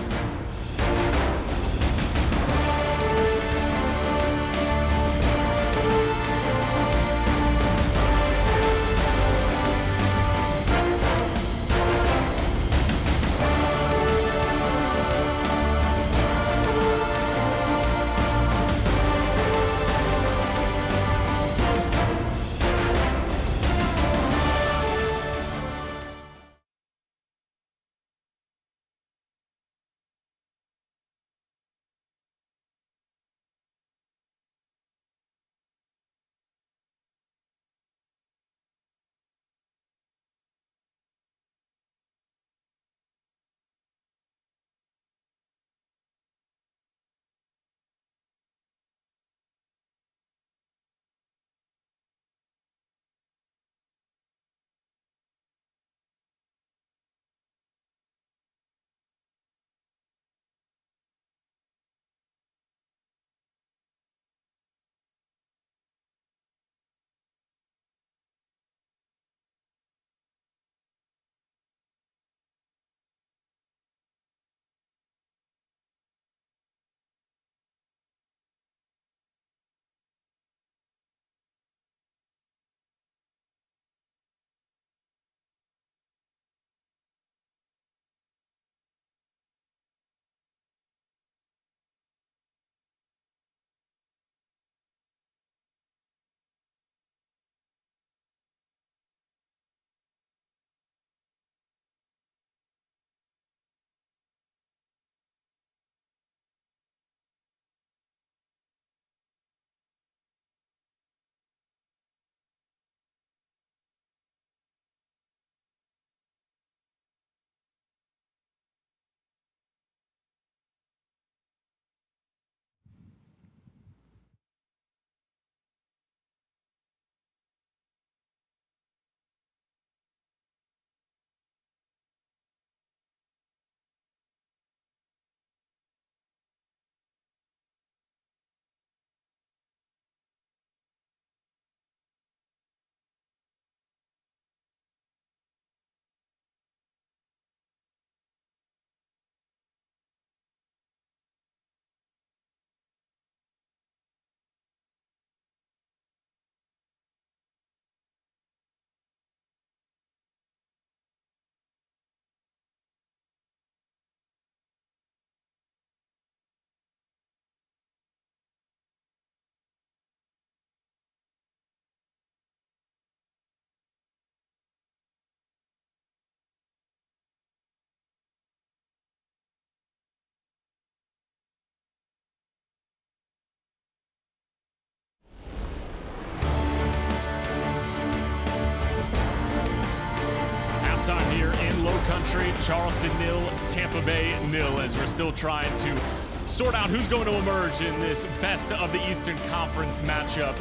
halftime here in Low Country. Charleston 0, Tampa Bay 0, as we're still trying to sort out who's going to emerge in this best of the Eastern Conference matchup.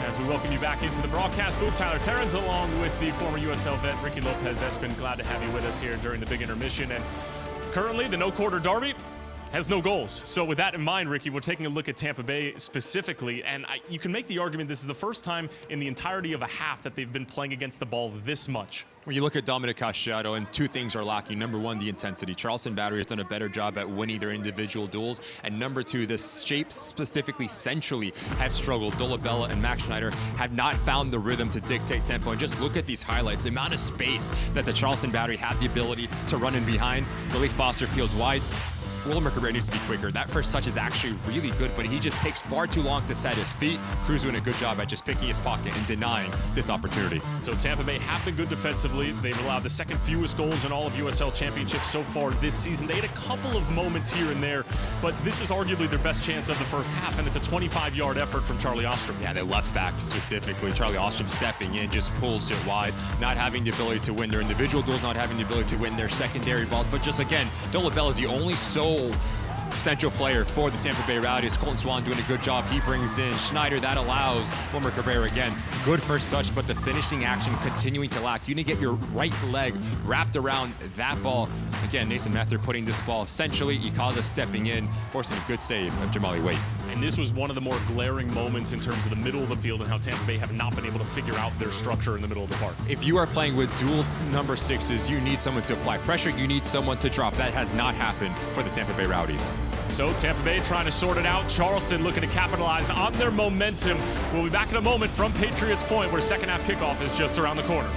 As we welcome you back into the broadcast booth, Tyler Terrence, along with the former USL vet Ricky Lopez-Espin. Glad to have you with us here during the big intermission. And currently, the no-quarter derby has no goals. So with that in mind, Ricky, we're taking a look at Tampa Bay specifically, and you can make the argument this is the first time in the entirety of a half that they've been playing against the ball this much.
When you look at Dominic Casciato, and two things are lacking. Number one, the intensity. Charleston Battery has done a better job at winning their individual duels. And number two, the shapes specifically centrally have struggled. Dolabella and Max Schneider have not found the rhythm to dictate tempo. And just look at these highlights. The amount of space that the Charleston Battery had the ability to run in behind. Billy Foster feels wide. Wilmer Cabrera needs to be quicker. That first touch is actually really good, but he just takes far too long to set his feet. Cruz doing a good job at just picking his pocket and denying this opportunity.
So Tampa Bay have been good defensively. They've allowed the second fewest goals in all of USL Championship so far this season. They had a couple of moments here and there, but this is arguably their best chance of the first half, and it's a 25-yard effort from Charlie Ostrom.
Yeah, their left back specifically. Charlie Ostrom stepping in, just pulls it wide, not having the ability to win their individual duels, not having the ability to win their secondary balls, but just again, Dolabella is the only sole central player for the Tampa Bay Rowdies. Colton Swan doing a good job. He brings in Schneider. That allows Wilmer Cabrera again. Good first touch, but the finishing action continuing to lack. You need to get your right leg wrapped around that ball. Again, Nathan Mather putting this ball centrally. Ikaza stepping in, forcing a good save of Jamali Waite.
And this was one of the more glaring moments in terms of the middle of the field and how Tampa Bay have not been able to figure out their structure in the middle of the park.
If you are playing with dual number sixes, you need someone to apply pressure. You need someone to drop. That has not happened for the Tampa Bay Rowdies.
So Tampa Bay trying to sort it out. Charleston looking to capitalize on their momentum. We'll be back in a moment from Patriots Point, where second half kickoff is just around the corner.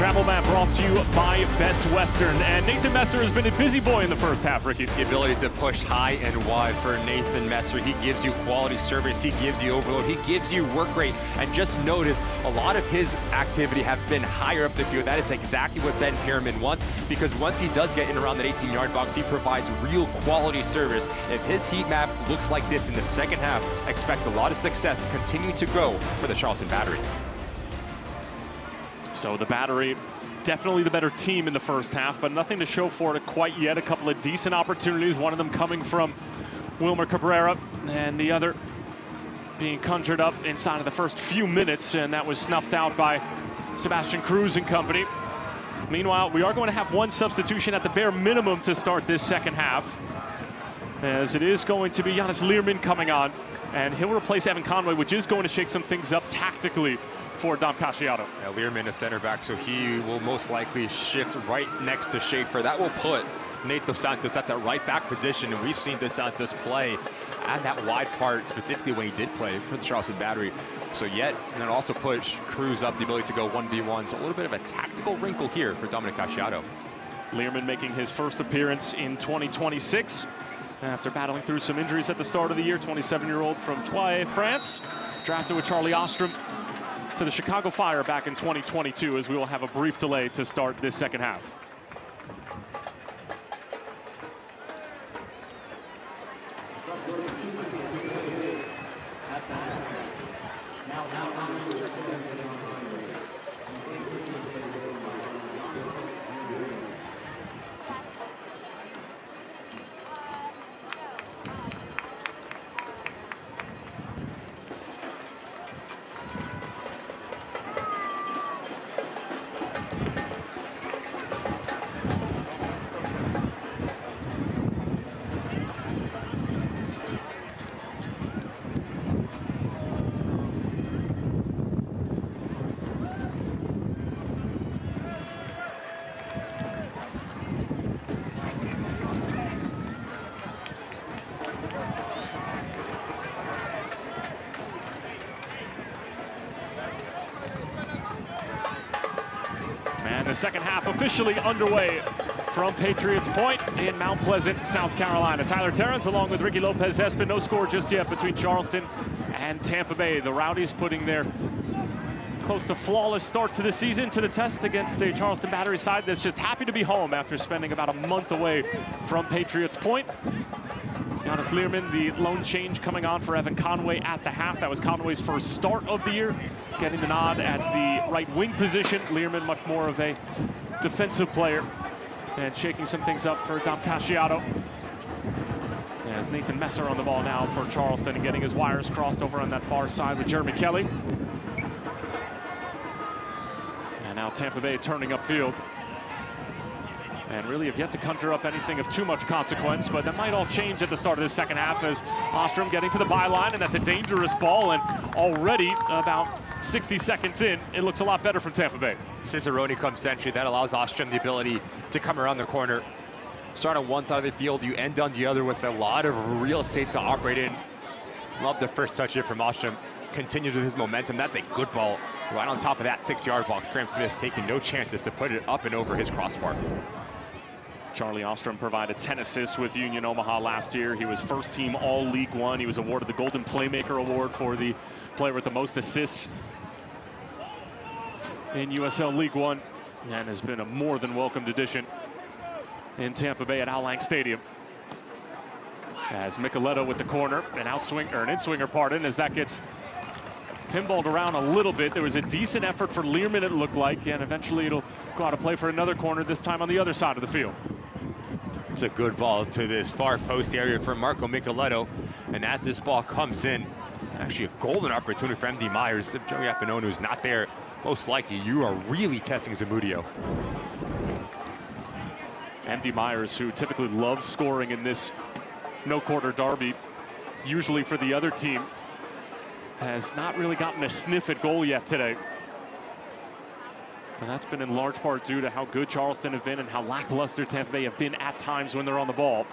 Travel Map brought to you by Best Western. And Nathan Messer has been a busy boy in the first half, Ricky.
The ability to push high and wide for Nathan Messer. He gives you quality service. He gives you overload. He gives you work rate. And just notice, a lot of his activity have been higher up the field. That is exactly what Ben Pierman wants, because once he does get in around that 18-yard box, he provides real quality service. If his heat map looks like this in the second half, expect a lot of success continue to grow for the Charleston Battery.
So the Battery, definitely the better team in the first half, but nothing to show for it quite yet. A couple of decent opportunities, one of them coming from Wilmer Cabrera, and the other being conjured up inside of the first few minutes, and that was snuffed out by Sebastian Cruz and company. Meanwhile, we are going to have one substitution at the bare minimum to start this second half, as it is going to be Jonas Learman coming on, and he'll replace Evan Conway, which is going to shake some things up tactically for Dom Casciato.
Yeah, Learman is center back, so he will most likely shift right next to Schaefer. That will put Nate Dos Santos at that right back position, and we've seen Dos Santos play at that wide part, specifically when he did play for the Charleston Battery. So and then also push Cruz up, the ability to go 1v1. So a little bit of a tactical wrinkle here for Dominic Casciato.
Learman making his first appearance in 2026 after battling through some injuries at the start of the year. 27-year-old from Troyes, France, drafted with Charlie Ostrom to the Chicago Fire back in 2022, as we will have a brief delay to start this second half. And the second half officially underway from Patriots Point in Mount Pleasant, South Carolina. Tyler Terrence along with Ricky Lopez-Espin. No score just yet between Charleston and Tampa Bay. The Rowdies putting their close to flawless start to the season to the test against a Charleston Battery side that's just happy to be home after spending about a month away from Patriots Point. Jonas Learman, the lone change coming on for Evan Conway at the half. That was Conway's first start of the year, getting the nod at the right wing position. Learman much more of a defensive player, and shaking some things up for Dom Casciato. As Nathan Messer on the ball now for Charleston, and getting his wires crossed over on that far side with Jeremy Kelly. And now Tampa Bay turning upfield, and really have yet to conjure up anything of too much consequence, but that might all change at the start of this second half, as Ostrom getting to the byline, and that's a dangerous ball, and already about 60 seconds in, it looks a lot better from Tampa Bay.
Cicerone comes century. That allows Ostrom the ability to come around the corner. Start on one side of the field, you end on the other with a lot of real estate to operate in. Love the first touch here from Ostrom. Continues with his momentum. That's a good ball right on top of that 6-yard box. Graham Smith taking no chances to put it up and over his crossbar.
Charlie Ostrom provided 10 assists with Union Omaha last year. He was first team All League One. He was awarded the Golden Playmaker Award for the player with the most assists in USL League One, and has been a more than welcomed addition in Tampa Bay at Al Lang Stadium. As Micheletto with the corner, an in-swinger, pardon, as that gets pinballed around a little bit. There was a decent effort for Learman, it looked like, and eventually it'll go out to play for another corner, this time on the other side of the field.
It's a good ball to this far post area from Marco Micheletto, and as this ball comes in, actually a golden opportunity for MD Myers. If Joey Appiano is not there, most likely you are really testing Zamudio.
MD Myers, who typically loves scoring in this no-quarter derby, usually for the other team, has not really gotten a sniff at goal yet today. And that's been in large part due to how good Charleston have been and how lackluster Tampa Bay have been at times when they're on the ball.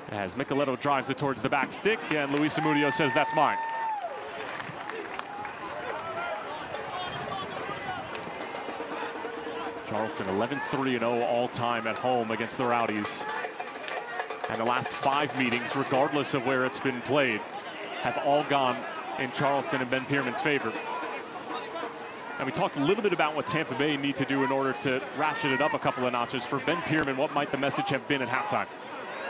As Micheletto drives it towards the back stick, and Luis Zamudio says, "That's mine."
Charleston 11-3-0 all-time at home against the Rowdies. And the last 5 meetings, regardless of where it's been played, have all gone in Charleston and Ben Pierman's favor. And we talked a little bit about what Tampa Bay need to do in order to ratchet it up a couple of notches. For Ben Pierman, what might the message have been at halftime?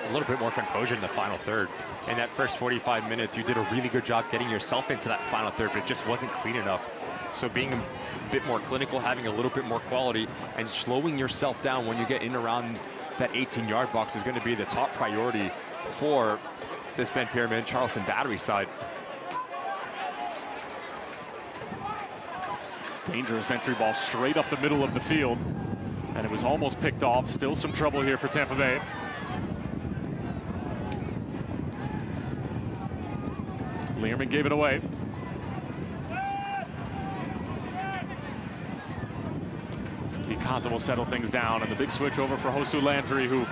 A little bit more composure in the final third. In that first 45 minutes, you did a really good job getting yourself into that final third, but it just wasn't clean enough. So being a bit more clinical, having a little bit more quality, and slowing yourself down when you get in around that 18-yard box is going to be the top priority for this Ben Pierman Charleston Battery side.
Dangerous entry ball straight up the middle of the field. And it was almost picked off. Still some trouble here for Tampa Bay. Learman gave it away. Ikaza will settle things down, and the big switch over for Josu Landry, who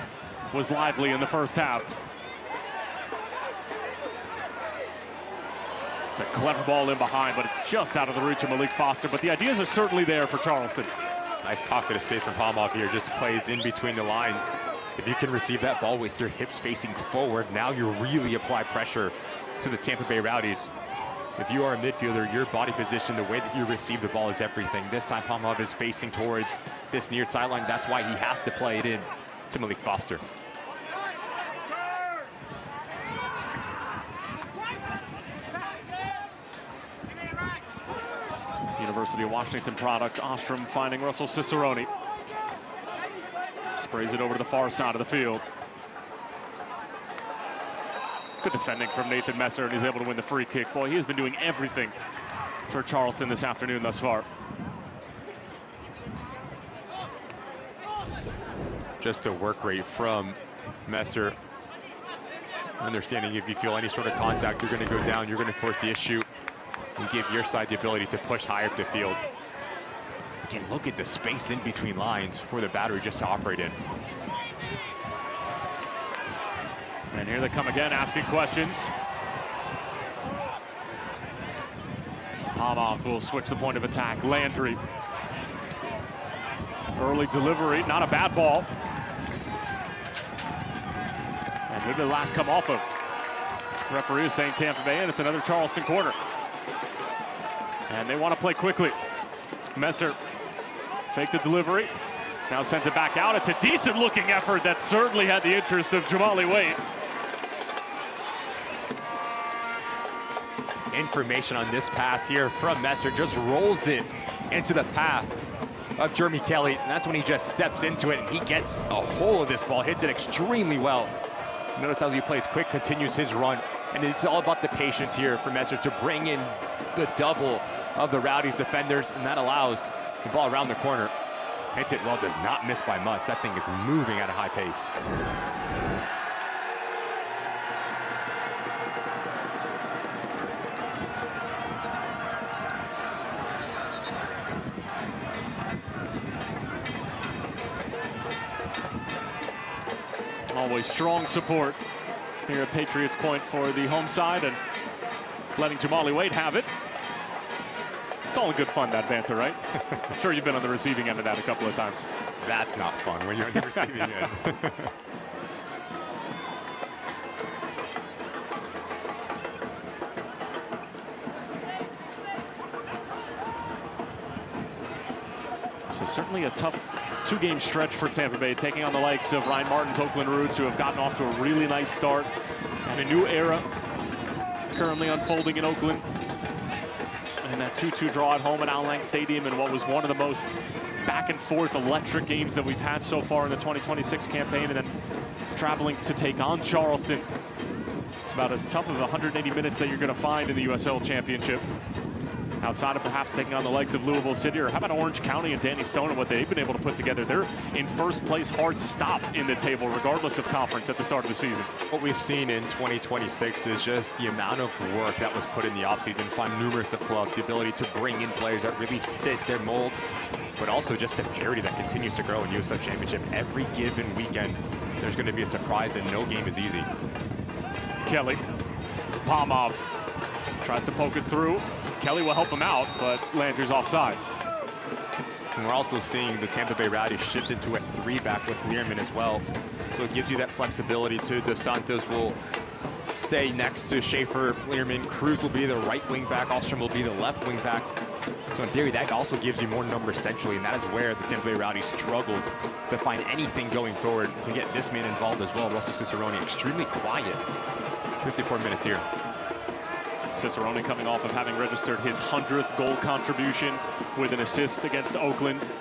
was lively in the first half. It's a clever ball in behind, but it's just out of the reach of Malik Foster. But the ideas are certainly there for Charleston.
Nice pocket of space from Palmov here, just plays in between the lines. If you can receive that ball with your hips facing forward, now you really apply pressure to the Tampa Bay Rowdies. If you are a midfielder, your body position, the way that you receive the ball is everything. This time Palmov is facing towards this near sideline. That's why he has to play it in to Malik Foster.
University of Washington product, Ostrom finding Russell Cicerone. Sprays it over to the far side of the field. Good defending from Nathan Messer, and he's able to win the free kick. Boy, he has been doing everything for Charleston this afternoon thus far.
Just a work rate from Messer. Understanding if you feel any sort of contact, you're going to go down, you're going to force the issue and give your side the ability to push high up the field. Again, look at the space in between lines for the Battery just to operate in.
And here they come again, asking questions. Palmov will switch the point of attack. Landry. Early delivery, not a bad ball. And maybe the last come off of. Referee is saying Tampa Bay, and it's another Charleston corner. And they want to play quickly. Messer faked the delivery. Now sends it back out. It's a decent looking effort that certainly had the interest of Jamali Wade.
Information on this pass here from Messer, just rolls it into the path of Jeremy Kelly, and that's when he just steps into it and he gets a hold of this ball, hits it extremely well. Notice how he plays quick, continues his run, and it's all about the patience here for Messer to bring in the double of the Rowdies defenders, and that allows the ball around the corner. Hits it well, does not miss by much. That thing is moving at a high pace.
Always strong support here at Patriots Point for the home side, and letting Jamali Wade have it. It's all in good fun, that banter, right? I'm sure you've been on the receiving end of that a couple of times.
That's not fun when you're on the receiving end.
This is certainly a tough two-game stretch for Tampa Bay, taking on the likes of Ryan Martin's Oakland Roots, who have gotten off to a really nice start, and a new era currently unfolding in Oakland. And that 2-2 draw at home at Al Lang Stadium in what was one of the most back-and-forth electric games that we've had so far in the 2026 campaign, and then traveling to take on Charleston. It's about as tough of 180 minutes that you're going to find in the USL Championship, outside of perhaps taking on the likes of Louisville City, or how about Orange County and Danny Stone and what they've been able to put together. They're in first place, hard stop in the table, regardless of conference at the start of the season.
What we've seen in 2026 is just the amount of work that was put in the offseason from numerous of clubs, the ability to bring in players that really fit their mold, but also just a parity that continues to grow in USL Championship. Every given weekend, there's going to be a surprise, and no game is easy.
Kelly, Palmov tries to poke it through. Kelly will help him out, but Landry's offside.
And we're also seeing the Tampa Bay Rowdies shift into a 3-back with Learman as well. So it gives you that flexibility too. Dos Santos will stay next to Schaefer, Learman. Cruz will be the right wing back. Ostrom will be the left wing back. So in theory, that also gives you more numbers centrally, and that is where the Tampa Bay Rowdies struggled to find anything going forward to get this man involved as well. Russell Cicerone extremely quiet. 54 minutes here.
Cicerone coming off of having registered his 100th goal contribution with an assist against Oakland.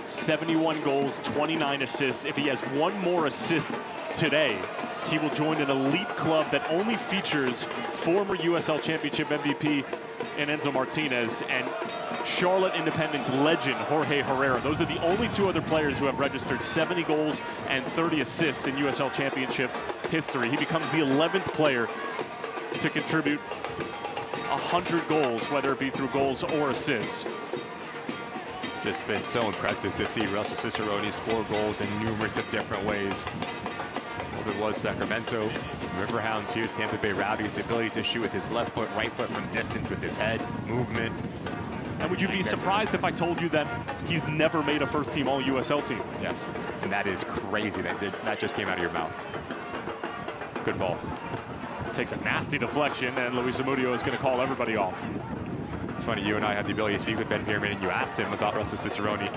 71 goals, 29 assists. If he has one more assist today, he will join an elite club that only features former USL Championship MVP and Enzo Martinez and Charlotte Independence legend Jorge Herrera. Those are the only two other players who have registered 70 goals and 30 assists in USL Championship history. He becomes the 11th player to contribute 100 goals, whether it be through goals or assists.
Just been so impressive to see Russell Cicerone score goals in numerous of different ways. Whether it was Sacramento, Riverhounds here, Tampa Bay Rowdies, ability to shoot with his left foot, right foot from distance with his head, movement.
And would you be surprised if I told you that he's never made a first-team All-USL team?
Yes, and that is crazy. That just came out of your mouth. Good ball.
Takes a nasty deflection, and Luis Zamudio is going to call everybody off.
It's funny, you and I had the ability to speak with Ben Pierman, and you asked him about Russell Cicerone,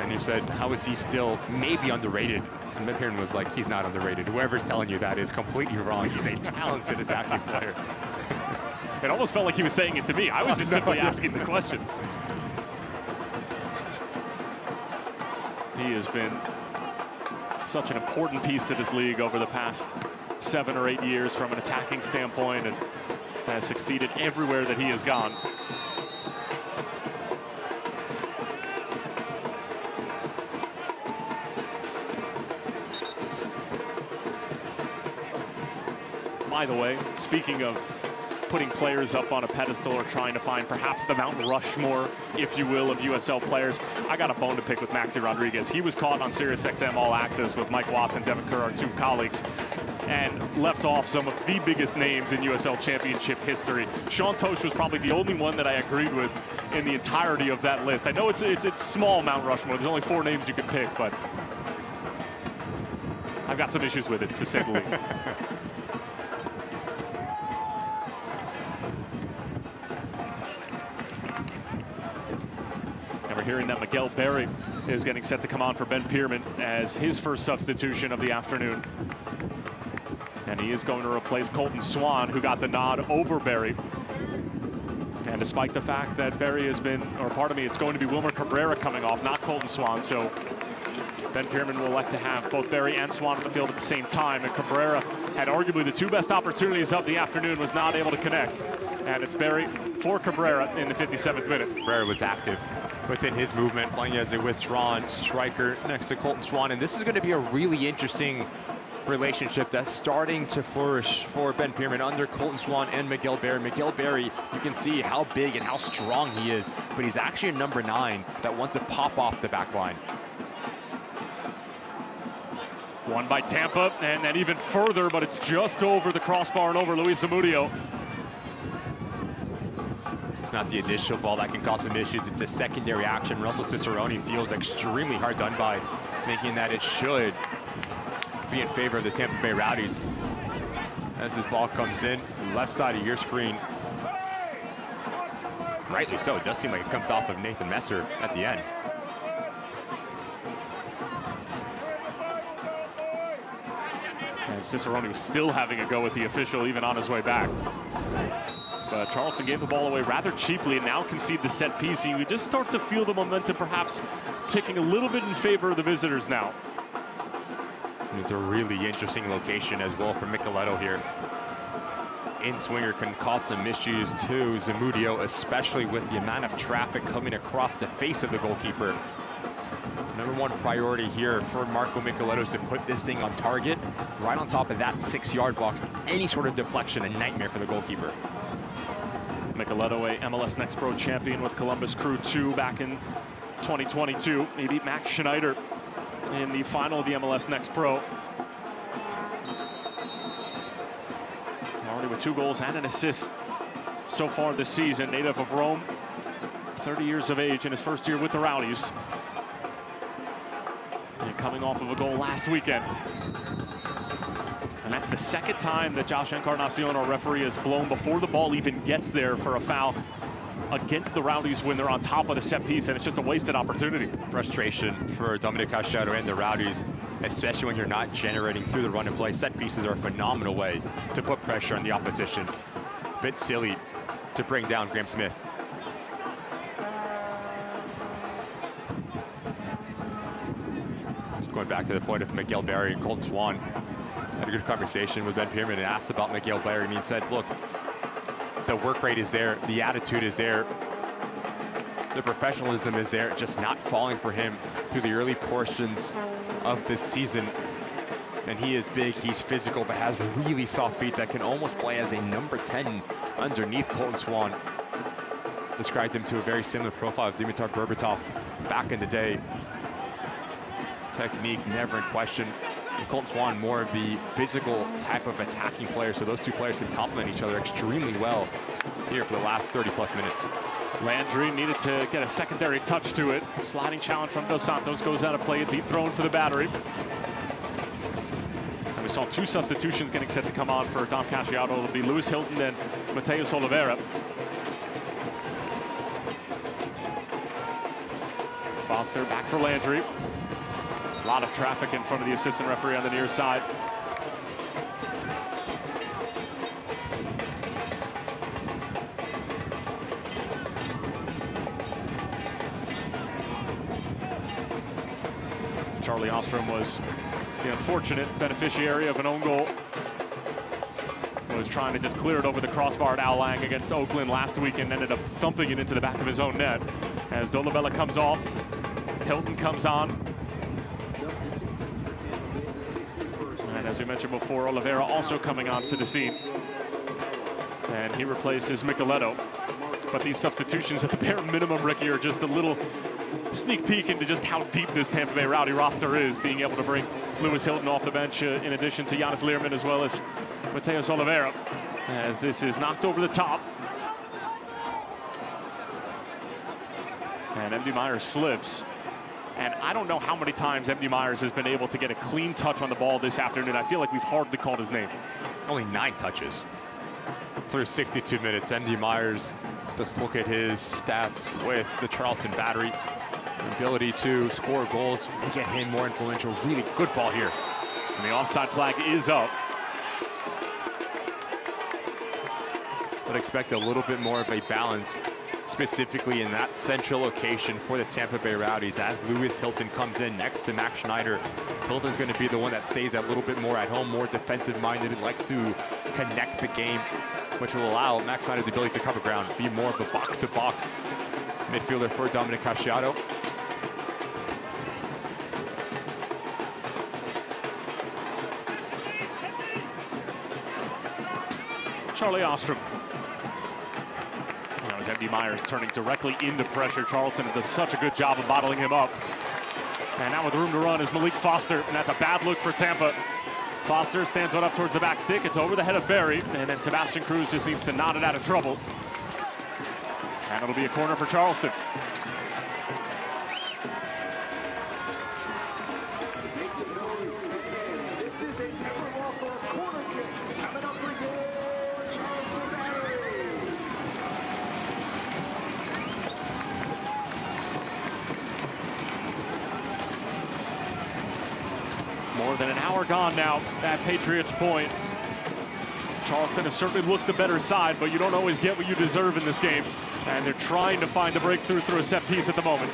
and you said, how is he still maybe underrated? And Ben Pierman was like, he's not underrated. Whoever's telling you that is completely wrong. He's a talented attacking player.
It almost felt like he was saying it to me. I was just simply asking the question. He has been such an important piece to this league over the past 7 or 8 years from an attacking standpoint, and has succeeded everywhere that he has gone. By the way, speaking of putting players up on a pedestal or trying to find perhaps the Mount Rushmore, if you will, of USL players, I got a bone to pick with Maxi Rodriguez. He was caught on SiriusXM All Access with Mike Watts and Devin Kerr, our two colleagues, and left off some of the biggest names in USL Championship history. Sean Tosh was probably the only one that I agreed with in the entirety of that list. I know it's small Mount Rushmore. There's only 4 names you can pick, but I've got some issues with it, to say the least. Hearing that Miguel Berry is getting set to come on for Ben Pierman as his first substitution of the afternoon. And he is going to replace Colton Swan, who got the nod over Berry. And despite the fact that Berry has been, or pardon me, it's going to be Wilmer Cabrera coming off, not Colton Swan. So Ben Pierman will elect to have both Berry and Swan on the field at the same time. And Cabrera had arguably the 2 best opportunities of the afternoon, was not able to connect. And it's Berry for Cabrera in the 57th minute.
Cabrera was active within his movement, playing as a withdrawn striker next to Colton Swan. And this is going to be a really interesting relationship that's starting to flourish for Ben Pierman under Colton Swan and Miguel Berry. Miguel Berry, you can see how big and how strong he is, but he's actually a number 9 that wants to pop off the back line.
Won by Tampa, and then even further, but it's just over the crossbar and over Luis Zamudio.
It's not the initial ball that can cause some issues. It's a secondary action. Russell Cicerone feels extremely hard done by, thinking that it should be in favor of the Tampa Bay Rowdies. As this ball comes in, left side of your screen. Rightly so. It does seem like it comes off of Nathan Messer at the end.
And Cicerone was still having a go at the official even on his way back. But Charleston gave the ball away rather cheaply and now concede the set piece. You just start to feel the momentum perhaps ticking a little bit in favor of the visitors now.
And it's a really interesting location as well for Micheletto here. In-swinger can cause some issues to Zamudio, especially with the amount of traffic coming across the face of the goalkeeper. Number 1 priority here for Marco Micheletto is to put this thing on target, right on top of that 6-yard box. Any sort of deflection, a nightmare for the goalkeeper.
Micheletto, a MLS Next Pro champion with Columbus Crew 2 back in 2022. He beat Max Schneider in the final of the MLS Next Pro. Already with 2 goals and an assist so far this season. Native of Rome, 30 years of age in his first year with the Rowdies. coming off of a goal last weekend. And that's the second time that Josh Encarnacion, our referee, has blown before the ball even gets there for a foul against the Rowdies when they're on top of the set piece, and it's just a wasted opportunity.
Frustration for Dominic Casciato and the Rowdies, especially when you're not generating through the run and play. Set pieces are a phenomenal way to put pressure on the opposition. A bit silly to bring down Graham Smith. Just going back to the point of Miguel Barry and Colton Swan. Had a good conversation with Ben Pierman and asked about Miguel Barry, and he said, look, the work rate is there, the attitude is there, the professionalism is there, just not falling for him through the early portions of this season. And he is big, he's physical, but has really soft feet that can almost play as a number 10 underneath Colton Swan. Described him to a very similar profile of Dimitar Berbatov back in the day. Technique never in question. And Colton Swan, more of the physical type of attacking player, so those two players can complement each other extremely well here for the last 30-plus minutes.
Landry needed to get a secondary touch to it. Sliding challenge from Dos Santos, goes out of play, a deep throw in for the Battery. And we saw two substitutions getting set to come on for Dom Casciato. It'll be Lewis Hilton and Mateus Oliveira. Foster back for Landry. A lot of traffic in front of the assistant referee on the near side. Charlie Ostrom was the unfortunate beneficiary of an own goal. He was trying to just clear it over the crossbar at Al Lang against Oakland last week and ended up thumping it into the back of his own net. As Dolabella comes off, Hilton comes on. And as we mentioned before, Oliveira also coming on to the scene. And he replaces Micheletto. But these substitutions at the bare minimum, Ricky, are just a little sneak peek into just how deep this Tampa Bay Rowdy roster is, being able to bring Lewis Hilton off the bench in addition to Giannis Learman as well as Mateus Oliveira. As this is knocked over the top. And MD Myers slips. And I don't know how many times MD Myers has been able to get a clean touch on the ball this afternoon. I feel like we've hardly called his name.
Only 9 touches through 62 minutes. MD Myers, let's look at his stats with the Charleston Battery. Ability to score goals, make him more influential. Really good ball here.
And the offside flag is up.
But expect a little bit more of a balance, specifically in that central location for the Tampa Bay Rowdies as Lewis Hilton comes in next to Max Schneider. Hilton's going to be the one that stays a little bit more at home, more defensive-minded, like to connect the game, which will allow Max Schneider the ability to cover ground, be more of a box-to-box midfielder for Dominic Casciato.
Charlie Ostrom. As MD Myers turning directly into pressure, Charleston does such a good job of bottling him up. And now with room to run is Malik Foster, and that's a bad look for Tampa. Foster stands one up towards the back stick. It's over the head of Barry, and then Sebastian Cruz just needs to knot it out of trouble. And it'll be a corner for Charleston. More than an hour gone now at Patriots Point. Charleston has certainly looked the better side, but you don't always get what you deserve in this game. And they're trying to find the breakthrough through a set piece at the moment.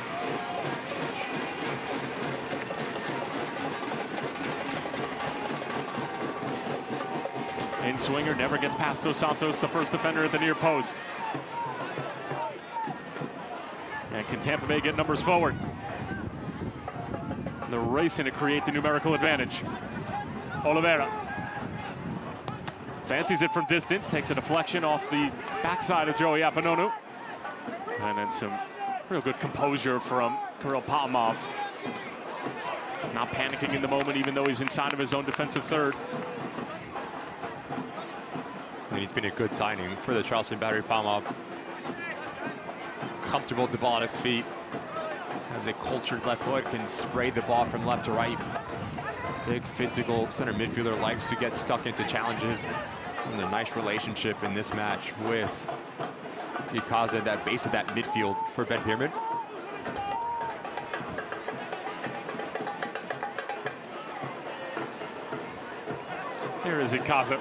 In-swinger never gets past Dos Santos, the first defender at the near post. And can Tampa Bay get numbers forward? They're racing to create the numerical advantage. Oliveira fancies it from distance, takes a deflection off the backside of Joey Apononu. And then some real good composure from Kirill Patamov. Not panicking in the moment, even though he's inside of his own defensive third.
And he's been a good signing for the Charleston Battery. Patamov comfortable with the ball at his feet. Has a cultured left foot, can spray the ball from left to right. Big physical center midfielder, likes to get stuck into challenges. And a nice relationship in this match with Ikaza at that base of that midfield for Ben Pierman.
Here is Ikaza.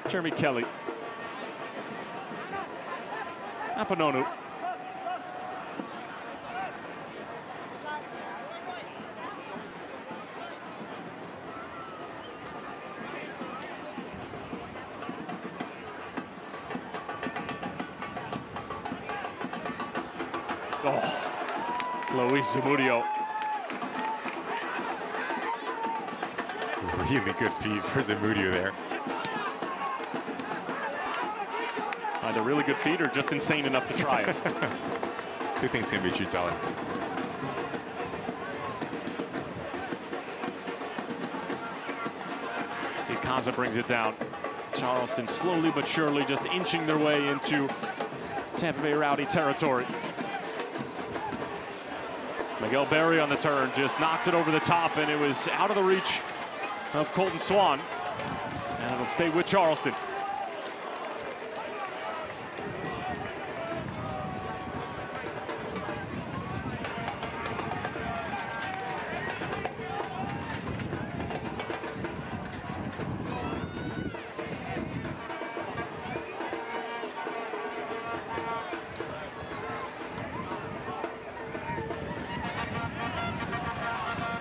Jeremy Kelly. Apononu. Oh, Luis Zamudio.
Really good feed for Zamudio there.
Either really good feet or just insane enough to try it.
Two things can be true, telling.
Ikaza brings it down. Charleston slowly but surely just inching their way into Tampa Bay Rowdy territory. Miguel Berry on the turn just knocks it over the top, and it was out of the reach of Colton Swan. And it'll stay with Charleston.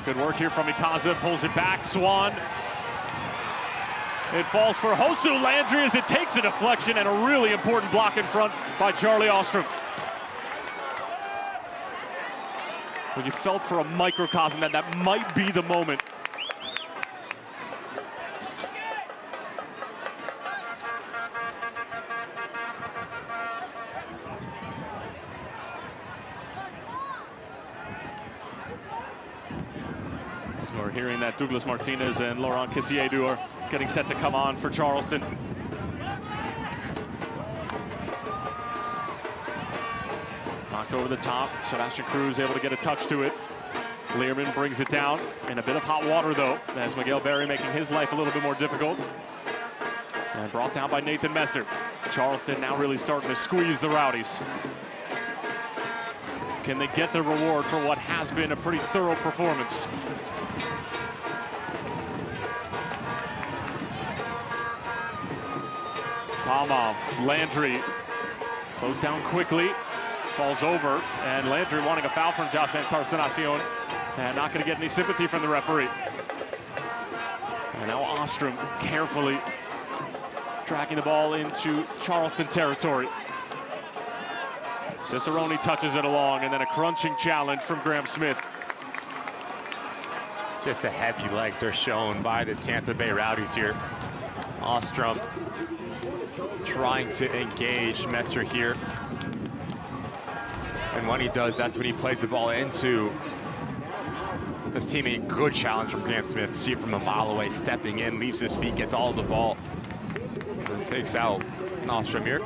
Good work here from Ikaza, pulls it back, Swan. It falls for Hosu Landry as it takes a deflection and a really important block in front by Charlie Ostrom. When you felt for a microcosm that that might be the moment. We're hearing that Douglas Martinez and Laurent Kissiedu are getting set to come on for Charleston. Knocked over the top. Sebastian Cruz able to get a touch to it. Learman brings it down in a bit of hot water, though, as Miguel Berry making his life a little bit more difficult. And brought down by Nathan Messer. Charleston now really starting to squeeze the Rowdies. Can they get the reward for what has been a pretty thorough performance? Palmov, Landry, closed down quickly, falls over, and Landry wanting a foul from Josh Encarnacion, and not going to get any sympathy from the referee. And now Ostrom carefully tracking the ball into Charleston territory. Cicerone touches it along, and then a crunching challenge from Graham Smith.
Just a heavy leg they're shown by the Tampa Bay Rowdies here. Ostrom trying to engage Messer here. And when he does, that's when he plays the ball into this teammate. Good challenge from Graham Smith. See it from a mile away, stepping in, leaves his feet, gets all the ball, and takes out Ostrom here.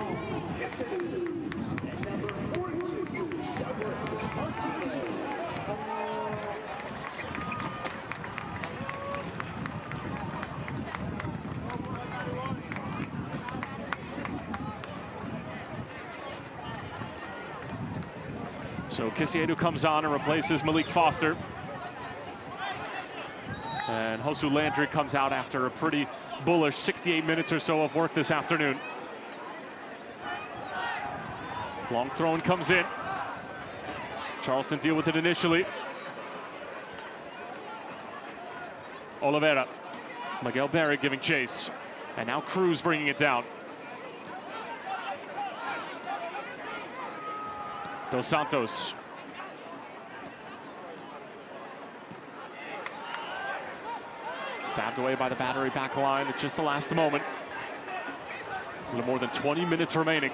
So Kissiedu comes on and replaces Malik Foster. And Hosu Landry comes out after a pretty bullish 68 minutes or so of work this afternoon. Long throw in comes in. Charleston deal with it initially. Oliveira. Miguel Berry giving chase. And now Cruz bringing it down. Dos Santos. Stabbed away by the battery back line at just the last moment. A little more than 20 minutes remaining.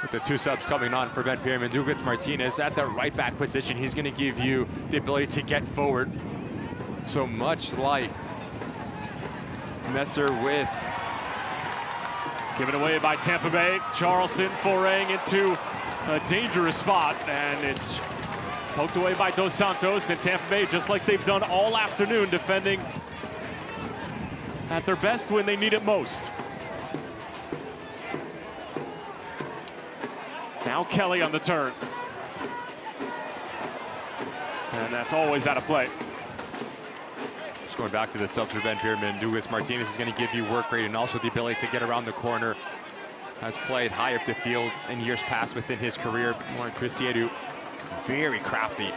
With the two subs coming on for Ben Pierman, Douglas Martinez at the right back position. He's going to give you the ability to get forward. So much like
Messer with
Given away by Tampa Bay. Charleston foraying into a dangerous spot, and it's poked away by Dos Santos, and Tampa Bay, just like they've done all afternoon, defending at their best when they need it most. Now Kelly on the turn. And that's always out of play.
Just going back to the subs for Ben Pierman, Douglas Martinez is going to give you work rate and also the ability to get around the corner. Has played high up the field in years past within his career. Lauren Crisiedu, very crafty,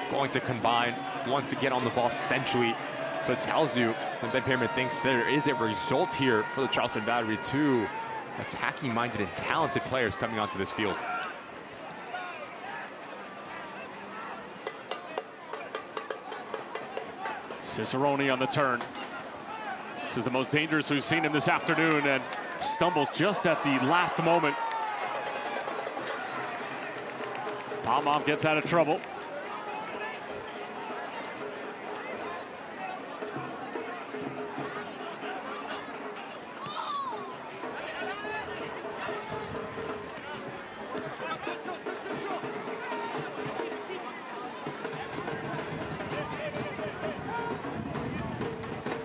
going to combine, wants to get on the ball centrally. So it tells you that Ben Pierman thinks there is a result here for the Charleston Battery. Two attacking-minded and talented players coming onto this field.
Cicerone on the turn. This is the most dangerous we've seen him this afternoon, and stumbles just at the last moment. Palmov gets out of trouble.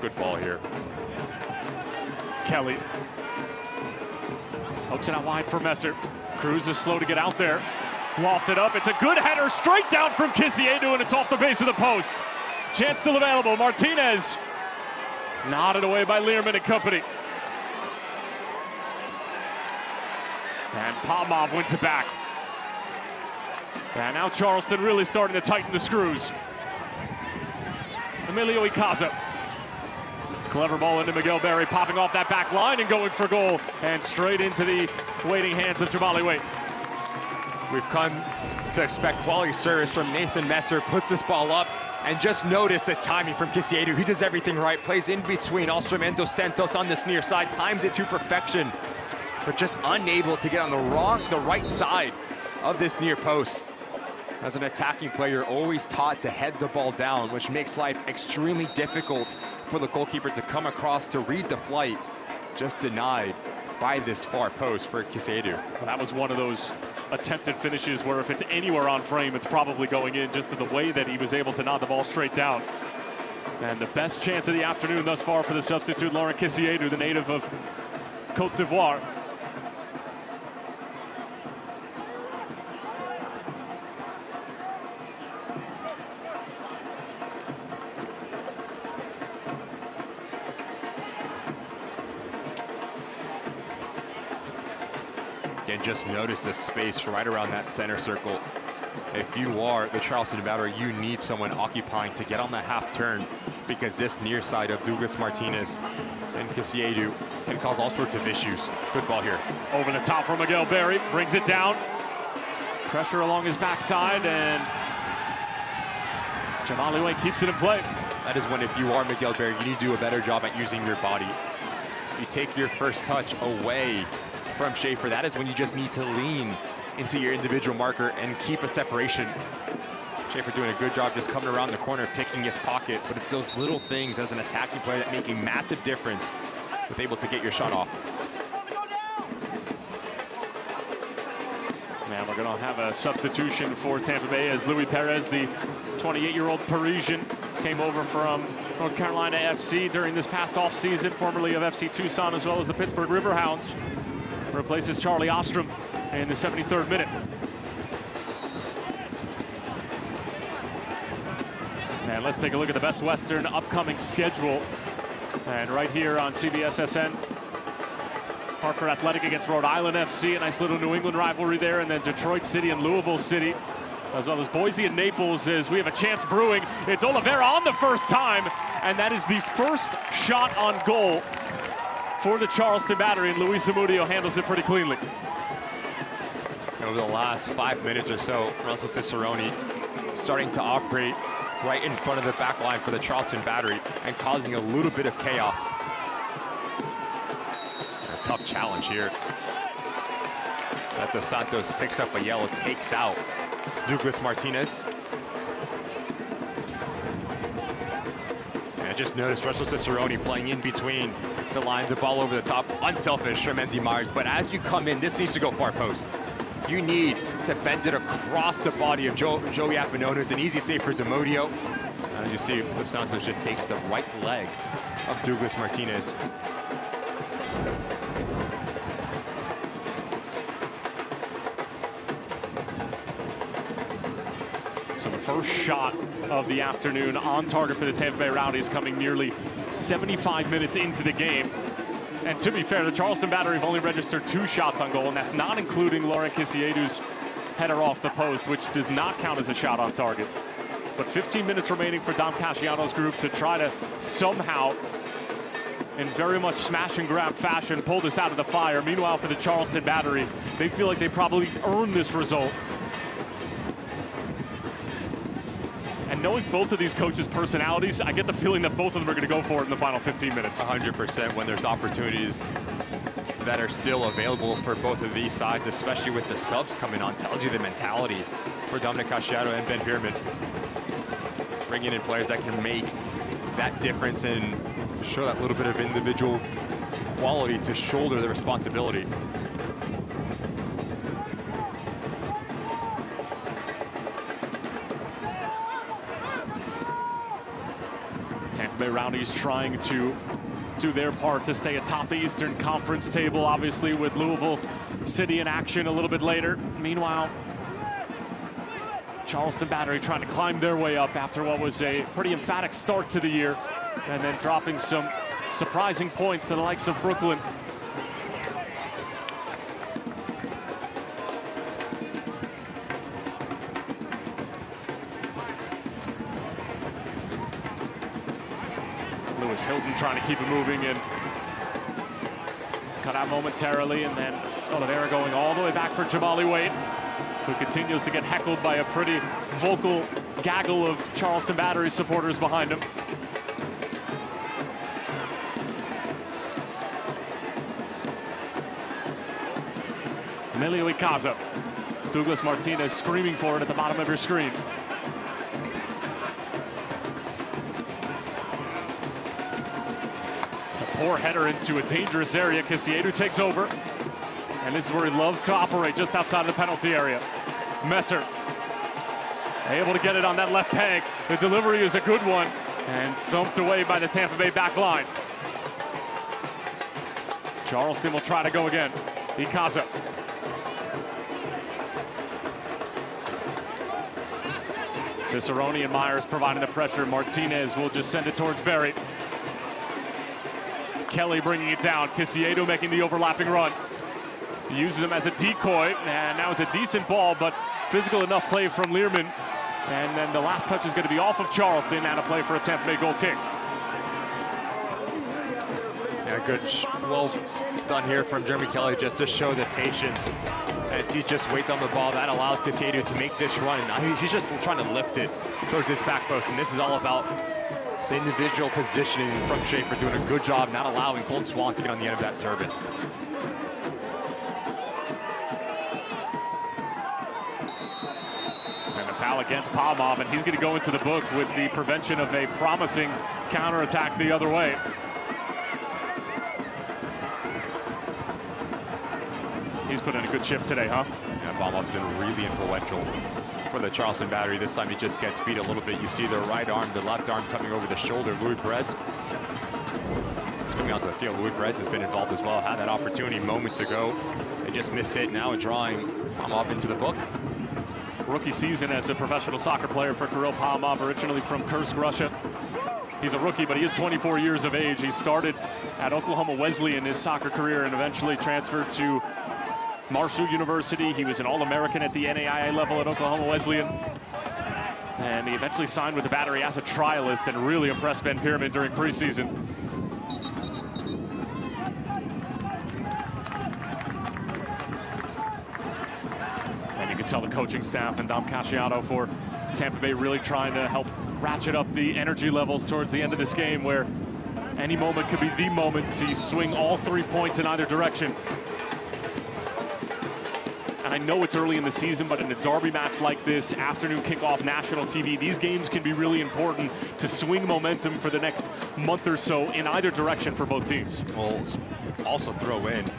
Good ball here.
Kelly pokes it out wide for Messer. Cruz is slow to get out there. Lofted up. It's a good header straight down from Crisiedu, and it's off the base of the post. Chance still available. Martinez nodded away by Learman and company. And Palmov wins it back. And now Charleston really starting to tighten the screws. Emilio Icaza. Clever ball into Miguel Berry, popping off that back line and going for goal, and straight into the waiting hands of Jamali Waite.
We've come to expect quality service from Nathan Messer. Puts this ball up, and just notice the timing from Crisiedu. He does everything right, plays in between Alstrom and Dos Santos on this near side, times it to perfection, but just unable to get on the right side of this near post. As an attacking player, always taught to head the ball down, which makes life extremely difficult for the goalkeeper to come across to read the flight. Just denied by this far post for Crisiedu.
Well, that was one of those attempted finishes where if it's anywhere on frame, it's probably going in, just to the way that he was able to nod the ball straight down. And the best chance of the afternoon thus far for the substitute, Laurent Crisiedu, the native of Côte d'Ivoire.
And just notice the space right around that center circle. If you are the Charleston Battery, you need someone occupying to get on the half turn, because this near side of Douglas Martinez and Crisiedu can cause all sorts of issues. Good ball here.
Over the top for Miguel Berry, brings it down. Pressure along his backside, and Jamali Waite keeps it in play.
That is when, if you are Miguel Berry, you need to do a better job at using your body. You take your first touch away from Schaefer. That is when you just need to lean into your individual marker and keep a separation. Schaefer doing a good job just coming around the corner, picking his pocket, but it's those little things as an attacking player that make a massive difference with able to get your shot off.
And we're going to have a substitution for Tampa Bay, as Louis Perez, the 28-year-old Parisian, came over from North Carolina FC during this past offseason, formerly of FC Tucson, as well as the Pittsburgh Riverhounds. Replaces Charlie Ostrom in the 73rd minute. And let's take a look at the Best Western upcoming schedule. And right here on CBS SN, Hartford Athletic against Rhode Island FC, a nice little New England rivalry there, and then Detroit City and Louisville City, as well as Boise and Naples, as we have a chance brewing. It's Oliveira on the first time, and that is the first shot on goal for the Charleston Battery, and Luis Zamudio handles it pretty cleanly.
Over the last 5 minutes or so, Russell Cicerone starting to operate right in front of the back line for the Charleston Battery and causing a little bit of chaos. A tough challenge here. Dos Santos picks up a yellow, takes out Douglas Martinez. And I just noticed Russell Cicerone playing in between
the line, the ball over the top. Unselfish from Mendy Myers, but as you come in, this needs to go far post. You need to bend it across the body of Joey Appignone. It's an easy save for Zamudio. As you see, Dos Santos just takes the right leg of Douglas Martinez.
So the first shot of the afternoon on target for the Tampa Bay Rowdies coming nearly 75 minutes into the game. And to be fair, the Charleston Battery have only registered 2 shots on goal, and that's not including Laurent Kisiedu's header off the post, which does not count as a shot on target. But 15 minutes remaining for Dom Casciano's group to try to somehow, in very much smash and grab fashion, pull this out of the fire. Meanwhile, for the Charleston Battery, they feel like they probably earned this result. And knowing both of these coaches' personalities, I get the feeling that both of them are going to go for it in the final 15 minutes.
100% when there's opportunities that are still available for both of these sides, especially with the subs coming on, tells you the mentality for Dominic Casciano and Ben Bierman. Bringing in players that can make that difference and show that little bit of individual quality to shoulder the responsibility.
Tampa Bay Rowdies trying to do their part to stay atop the Eastern Conference table, obviously with Louisville City in action a little bit later. Meanwhile, Charleston Battery trying to climb their way up after what was a pretty emphatic start to the year, and then dropping some surprising points to the likes of Brooklyn. Lewis Hilton trying to keep it moving, and it's cut out momentarily, and then Oliveira going all the way back for Jamali Wade, who continues to get heckled by a pretty vocal gaggle of Charleston Battery supporters behind him. Emilio Icaza. Douglas Martinez screaming for it at the bottom of your screen. It's a poor header into a dangerous area. Kisiedu takes over. And this is where he loves to operate, just outside of the penalty area. Messer able to get it on that left peg. The delivery is a good one, and thumped away by the Tampa Bay back line. Charleston will try to go again. Icaza. Cicerone and Myers providing the pressure. Martinez will just send it towards Barry. Kelly bringing it down. Kisiedu making the overlapping run. He uses him as a decoy, and that was a decent ball, but physical enough play from Learman. And then the last touch is going to be off of Charleston, and a play for a Tampa Bay goal kick.
Yeah, good, well done here from Jeremy Kelly, just to show the patience as he just waits on the ball. That allows Kisiedu to make this run. And he's just trying to lift it towards his back post, and this is all about the individual positioning from Schaefer, doing a good job not allowing Colton Swan to get on the end of that service.
And a foul against Palmov, and he's going to go into the book with the prevention of a promising counterattack the other way. He's put in a good shift today, huh?
Yeah, Palmov's been really influential for the Charleston Battery. This time he just gets beat a little bit. You see the right arm, the left arm coming over the shoulder. Louis Perez is coming onto the field. Louis Perez has been involved as well. Had that opportunity moments ago. They just missed it. Now drawing Palmov into the book.
Rookie season as a professional soccer player for Kirill Palmov, originally from Kursk, Russia. He's a rookie, but he is 24 years of age. He started at Oklahoma Wesleyan in his soccer career and eventually transferred to Marshall University. He was an All-American at the NAIA level at Oklahoma Wesleyan. And he eventually signed with the Battery as a trialist and really impressed Ben Bierman during preseason. And you can tell the coaching staff and Dom Casciano for Tampa Bay really trying to help ratchet up the energy levels towards the end of this game, where any moment could be the moment to swing all 3 points in either direction. I know it's early in the season, but in a derby match like this, afternoon kickoff, national TV, these games can be really important to swing momentum for the next month or so in either direction for both teams.
Well, also throw in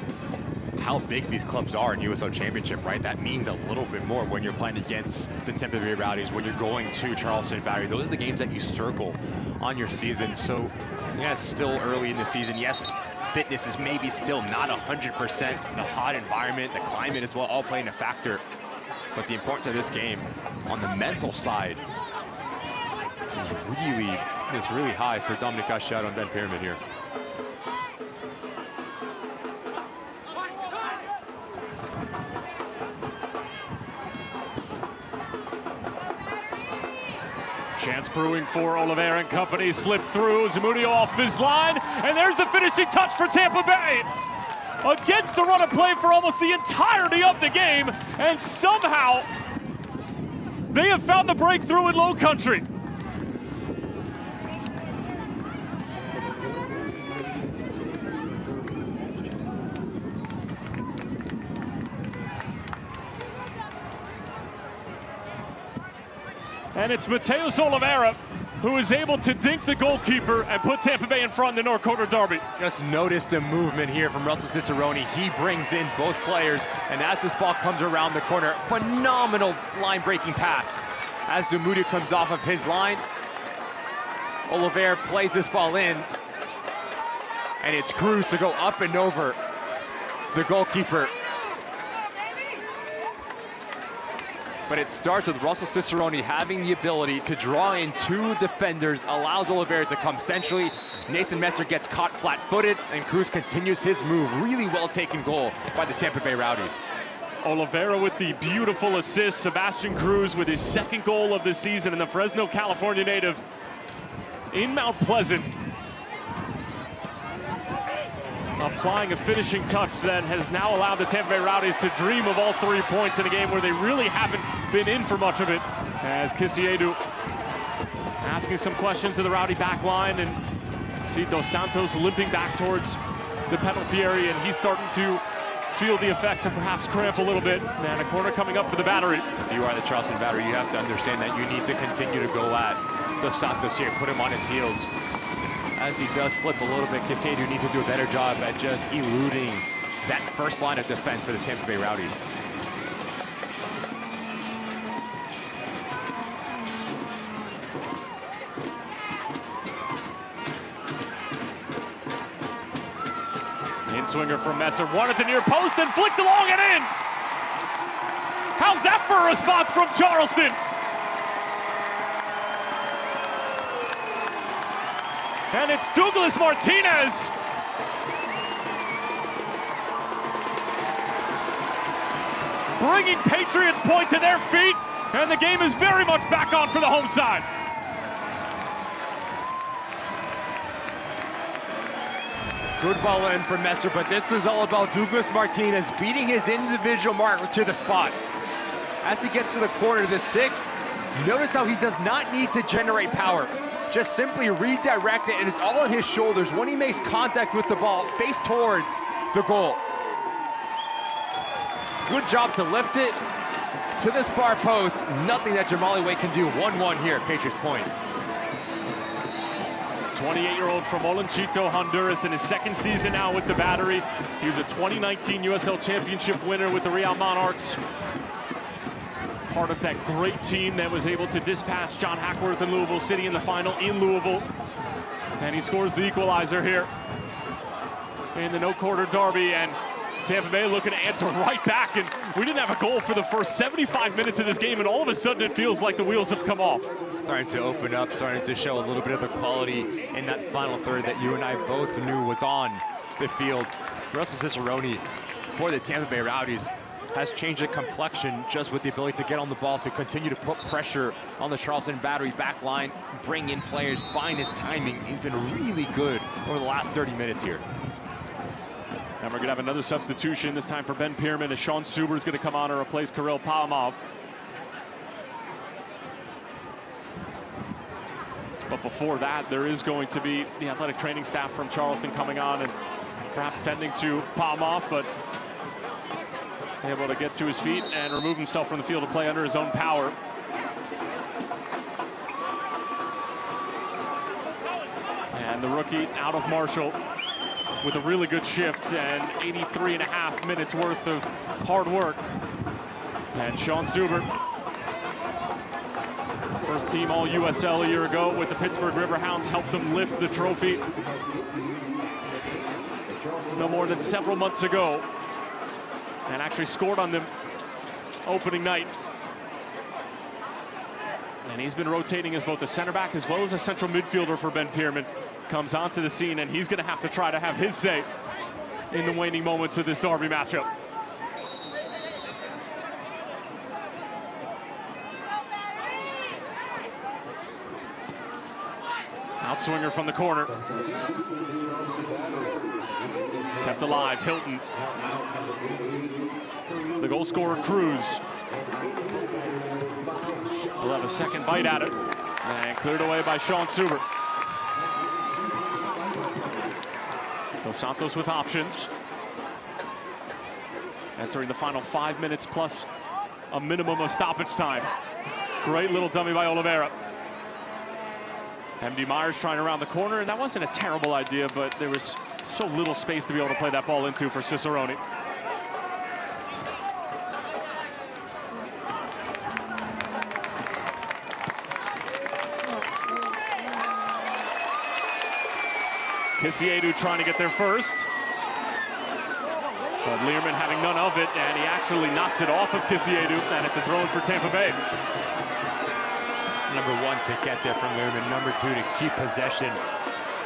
how big these clubs are in USL Championship, right? That means a little bit more when you're playing against the Tampa Bay Rowdies, when you're going to Charleston Battery. Those are the games that you circle on your season. So, yeah, it's still early in the season. Yes, fitness is maybe still not 100%. The hot environment, the climate as well, all playing a factor. But the importance of this game on the mental side is really high for Dominic Cacciato and Ben Pyramid here.
Chance brewing for Oliveira and company, slip through, Zamudio off his line, and there's the finishing touch for Tampa Bay. Against the run of play for almost the entirety of the game, and somehow they have found the breakthrough in Low Country. And it's Mateus Oliveira who is able to dink the goalkeeper and put Tampa Bay in front in the North Quarter Derby.
Just notice the movement here from Russell Cicerone. He brings in both players, and as this ball comes around the corner, phenomenal line-breaking pass. As Zamudio comes off of his line, Oliveira plays this ball in, and it's Cruz to go up and over the goalkeeper. But it starts with Russell Cicerone having the ability to draw in two defenders, allows Oliveira to come centrally. Nathan Messer gets caught flat-footed, and Cruz continues his move. Really well-taken goal by the Tampa Bay Rowdies.
Oliveira with the beautiful assist. Sebastian Cruz with his second goal of the season, and the Fresno, California native in Mount Pleasant, applying a finishing touch that has now allowed the Tampa Bay Rowdies to dream of all 3 points in a game where they really haven't been in for much of it. As Kisiedu asking some questions to the Rowdy back line, and see Dos Santos limping back towards the penalty area, and he's starting to feel the effects and perhaps cramp a little bit. And a corner coming up for the Battery.
If you are the Charleston Battery, you have to understand that you need to continue to go at Dos Santos here, put him on his heels. As he does slip a little bit, Kisiedu needs to do a better job at just eluding that first line of defense for the Tampa Bay Rowdies.
In-swinger from Messer, one at the near post and flicked along and in. How's that for a response from Charleston? And it's Douglas Martinez. Bringing Patriots Point to their feet, and the game is very much back on for the home side.
Good ball in for Messer, but this is all about Douglas Martinez beating his individual marker to the spot. As he gets to the corner of the 6, notice how he does not need to generate power. Just simply redirect it, and it's all on his shoulders when he makes contact with the ball, face towards the goal. Good job to lift it to this far post. Nothing that Jamali Way can do. 1-1 here at Patriots Point.
28-year-old from Olanchito, Honduras, in his second season now with the Battery. He was a 2019 USL Championship winner with the Real Monarchs. Part of that great team that was able to dispatch John Hackworth and Louisville City in the final in Louisville. And he scores the equalizer here in the No Quarter Derby, and Tampa Bay looking to answer right back. And we didn't have a goal for the first 75 minutes of this game, and all of a sudden it feels like the wheels have come off.
Starting to open up, starting to show a little bit of the quality in that final third that you and I both knew was on the field. Russell Cicerone for the Tampa Bay Rowdies has changed the complexion just with the ability to get on the ball, to continue to put pressure on the Charleston Battery back line, bring in players, find his timing. He's been really good over the last 30 minutes here.
And we're gonna have another substitution, this time for Ben Pyramid, as Sean Suber is gonna come on and replace Kirill Palmov. But before that, there is going to be the athletic training staff from Charleston coming on and perhaps tending to Palmov, but able to get to his feet and remove himself from the field of play under his own power. And the rookie out of Marshall with a really good shift and 83.5 minutes worth of hard work. And Sean Subert, first team all USL a year ago with the Pittsburgh Riverhounds, helped them lift the trophy no more than several months ago, and actually scored on them opening night. And he's been rotating as both a center back as well as a central midfielder for Ben Pierman. Comes onto the scene, and he's going to have to try to have his say in the waning moments of this derby matchup. Outswinger from the corner. Kept alive, Hilton. The goal scorer, Cruz. Will have a second bite at it. And cleared away by Sean Subert. Dos Santos with options. Entering the final 5 minutes plus a minimum of stoppage time. Great little dummy by Oliveira. MD Myers trying around the corner, and that wasn't a terrible idea, but there was so little space to be able to play that ball into for Cicerone. Kisiedu trying to get there first. But Learman having none of it, and he actually knocks it off of Kisiedu, and it's a throw in for Tampa Bay.
Number one to get there from Learman. Number two to keep possession.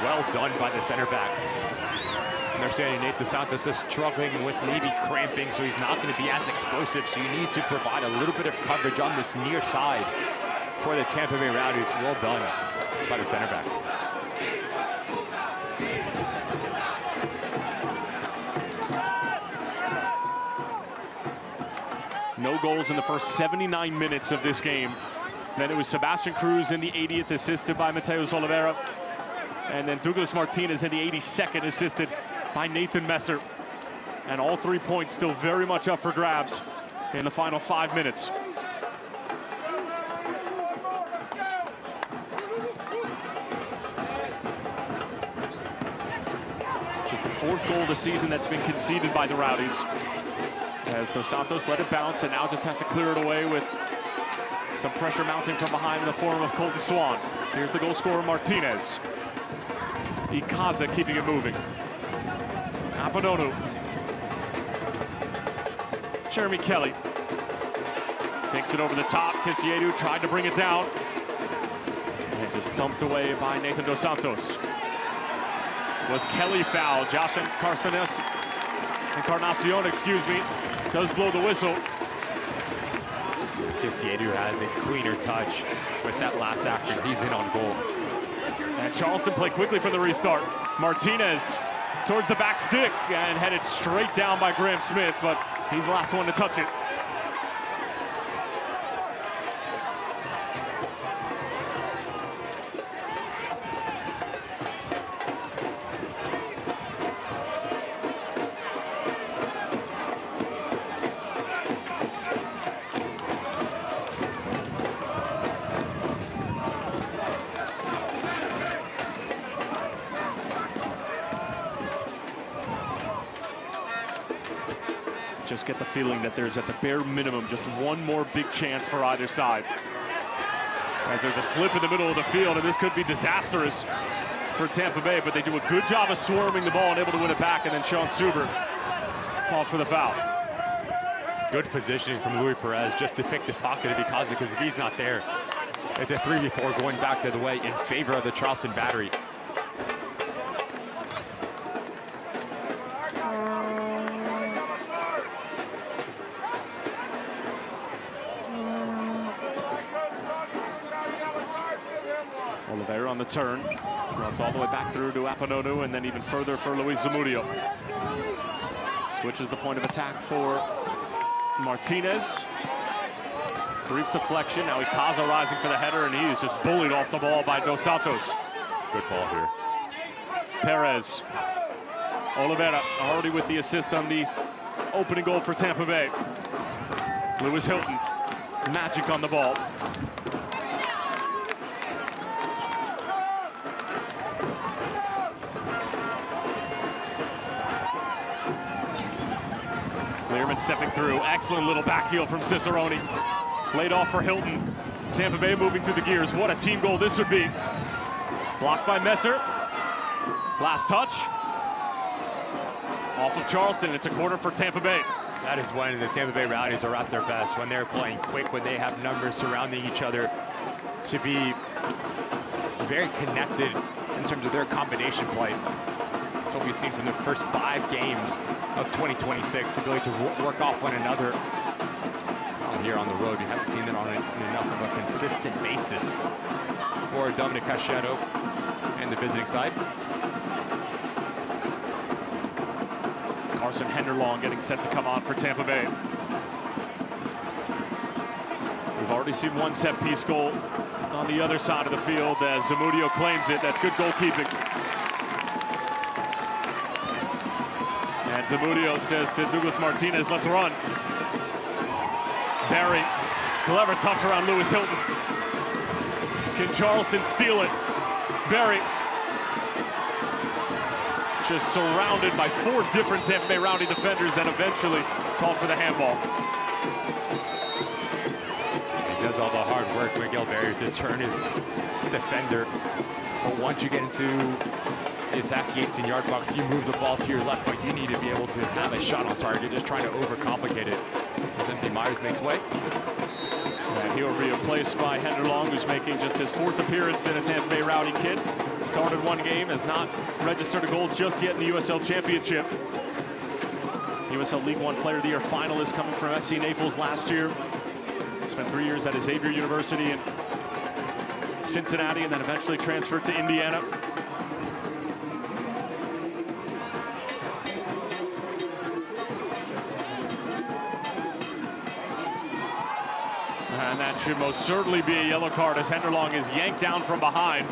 Well done by the center back. Understanding Nate Dos Santos is struggling with maybe cramping, so he's not going to be as explosive. So you need to provide a little bit of coverage on this near side for the Tampa Bay Rowdies. Well done by the center back.
No goals in the first 79 minutes of this game. Then it was Sebastian Cruz in the 80th, assisted by Mateus Oliveira. And then Douglas Martinez in the 82nd, assisted by Nathan Messer. And all 3 points still very much up for grabs in the final 5 minutes. Just the 4th goal of the season that's been conceded by the Rowdies. As Dos Santos let it bounce and now just has to clear it away with some pressure mounting from behind in the form of Colton Swan. Here's the goal scorer, Martinez. Ikaza keeping it moving. Apononu. Jeremy Kelly. Takes it over the top. Kisiedu tried to bring it down. And just thumped away by Nathan Dos Santos. Was Kelly fouled? Josh Encarnacion, excuse me, does blow the whistle.
Kisiedu has a cleaner touch with that last action. He's in on goal.
And Charleston play quickly for the restart. Martinez towards the back stick and headed straight down by Graham Smith, but he's the last one to touch it. Just get the feeling that there's at the bare minimum just one more big chance for either side. As there's a slip in the middle of the field, and this could be disastrous for Tampa Bay, but they do a good job of swarming the ball and able to win it back, and then Sean Subert called for the foul.
Good positioning from Luis Perez just to pick the pocket of Ikaza, because if he's not there, it's a 3v4 going back the other way in favor of the Charleston Battery.
Oliveira on the turn, runs all the way back through to Apononu, and then even further for Luis Zamudio. Switches the point of attack for Martinez. Brief deflection, now Ikaza rising for the header, and he is just bullied off the ball by Dos Santos.
Good ball here.
Perez. Oliveira already with the assist on the opening goal for Tampa Bay. Lewis Hilton, magic on the ball. Learman stepping through. Excellent little back heel from Cicerone. Laid off for Hilton. Tampa Bay moving through the gears. What a team goal this would be. Blocked by Messer. Last touch. Off of Charleston. It's a corner for Tampa Bay.
That is when the Tampa Bay Rowdies are at their best, when they're playing quick, when they have numbers surrounding each other, to be very connected in terms of their combination play. That's what we've seen from the first 5 games of 2026, the ability to work off one another. Well, here on the road, we haven't seen that on enough of a consistent basis for Dominic Casciato and the visiting side.
Carson Henderlong getting set to come on for Tampa Bay. We've already seen one set-piece goal on the other side of the field as Zamudio claims it. That's good goalkeeping. And Zamudio says to Douglas Martinez, let's run. Barry, clever touch around Lewis Hilton. Can Charleston steal it? Barry, just surrounded by 4 different Tampa Bay Rowdy defenders and eventually called for the handball.
He does all the hard work, Miguel Barry, to turn his defender. But once you get into the attacking 18-yard box, you move the ball to your left foot. You need to be able to have a shot on target, just trying to overcomplicate it. As Anthony Myers makes way.
And he will be replaced by Henderlong, who's making just his 4th appearance in a Tampa Bay Rowdy kit. Started 1 game, has not registered a goal just yet in the USL Championship. USL League One Player of the Year finalist coming from FC Naples last year. Spent 3 years at Xavier University in Cincinnati and then eventually transferred to Indiana. And that should most certainly be a yellow card as Henderlong is yanked down from behind.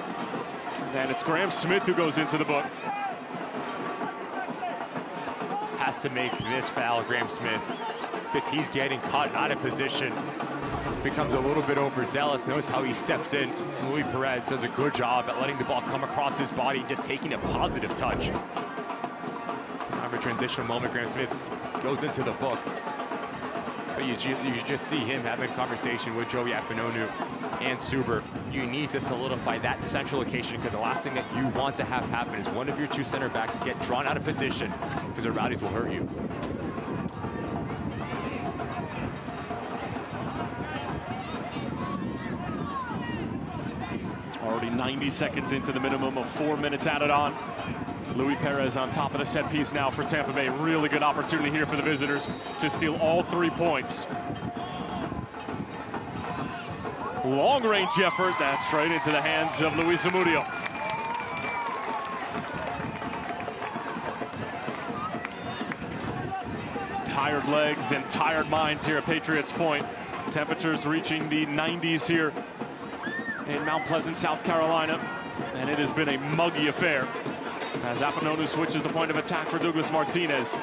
And it's Graham Smith who goes into the book.
Has to make this foul, Graham Smith, because he's getting caught out of position. Becomes a little bit overzealous. Notice how he steps in. Luis Perez does a good job at letting the ball come across his body, just taking a positive touch. Now of a transitional moment, Graham Smith goes into the book. But you just see him having a conversation with Joey Apinonu and Suber. You need to solidify that central location, because the last thing that you want to have happen is one of your 2 center backs get drawn out of position, because the Rowdies will hurt you.
Already 90 seconds into the minimum of 4 minutes added on. Luis Perez on top of the set piece now for Tampa Bay. Really good opportunity here for the visitors to steal all 3 points. Long range effort, that's straight into the hands of Luis Zamudio. Tired legs and tired minds here at Patriots Point. Temperatures reaching the 90s here in Mount Pleasant, South Carolina. And it has been a muggy affair as Apinonu switches the point of attack for Douglas Martinez.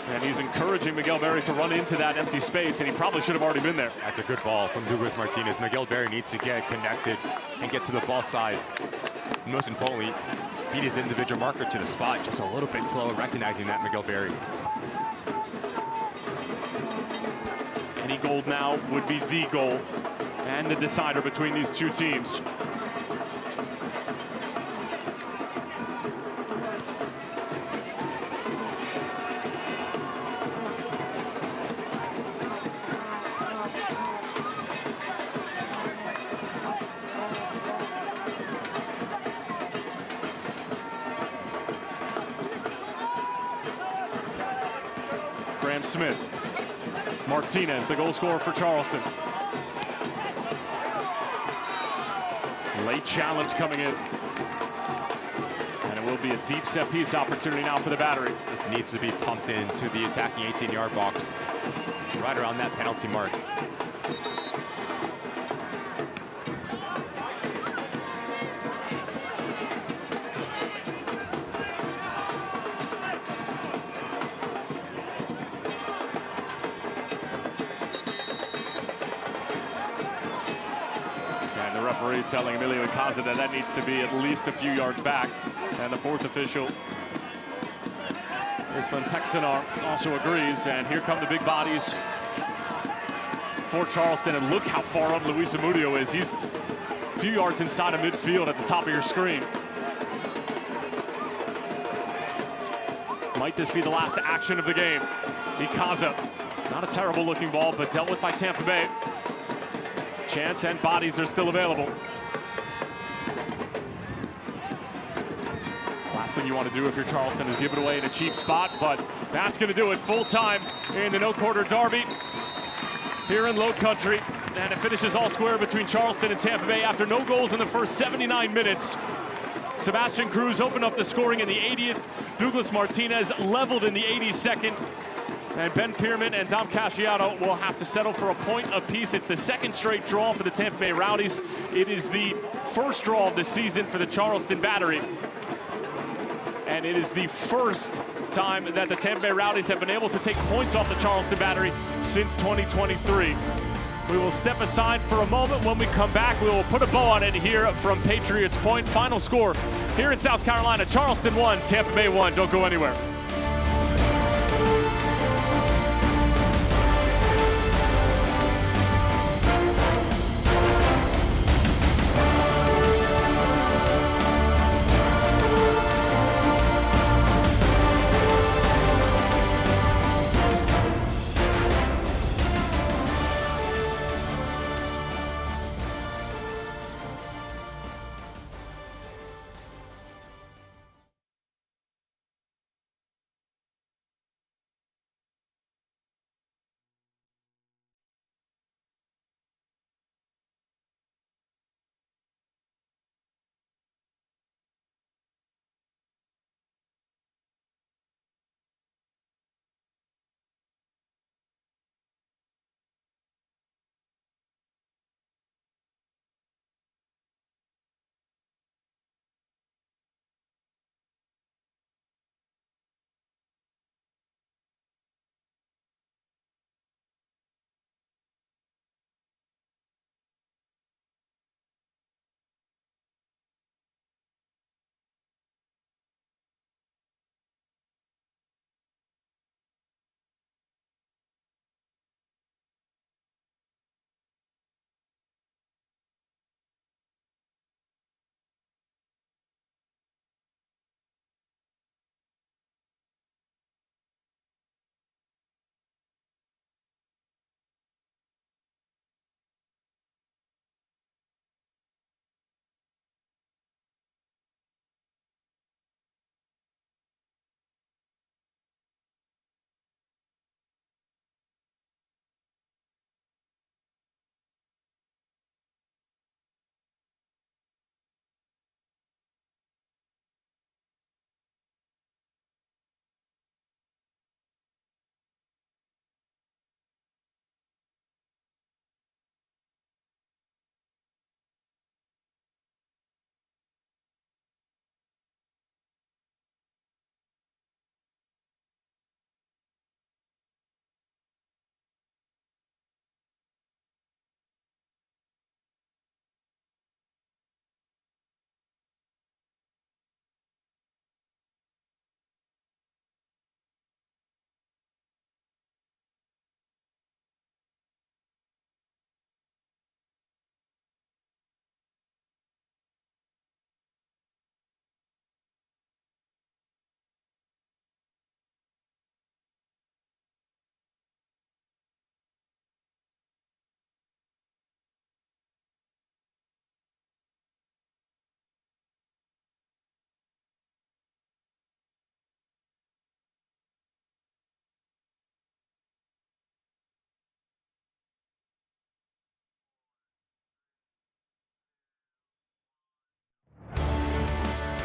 And he's encouraging Miguel Barry to run into that empty space, and he probably should have already been there.
That's a good ball from Douglas Martinez. Miguel Barry needs to get connected and get to the ball side. And most importantly, beat his individual marker to the spot. Just a little bit slow, recognizing that, Miguel Barry.
Any goal now would be the goal and the decider between these 2 teams. Graham Smith. Martinez, the goal scorer for Charleston. Late challenge coming in. And it will be a deep set piece opportunity now for the Battery.
This needs to be pumped into the attacking 18-yard box, right around that penalty mark.
Referee telling Emilio Icaza that that needs to be at least a few yards back. And the fourth official, Islan Pexanar, also agrees. And here come the big bodies for Charleston. And look how far up Luis Zamudio is. He's a few yards inside of midfield at the top of your screen. Might this be the last action of the game? Icaza, not a terrible looking ball, but dealt with by Tampa Bay. Chance and bodies are still available. Last thing you want to do if you're Charleston is give it away in a cheap spot, but that's going to do it. Full time in the no-quarter derby here in Low Country. And it finishes all square between Charleston and Tampa Bay after no goals in the first 79 minutes. Sebastian Cruz opened up the scoring in the 80th. Douglas Martinez leveled in the 82nd. And Ben Pierman and Dom Casciato will have to settle for a point apiece. It's the second straight draw for the Tampa Bay Rowdies. It is the first draw of the season for the Charleston Battery. And it is the first time that the Tampa Bay Rowdies have been able to take points off the Charleston Battery since 2023. We will step aside for a moment. When we come back, we will put a bow on it here from Patriots Point. Final score here in South Carolina, Charleston 1, Tampa Bay 1. Don't go anywhere.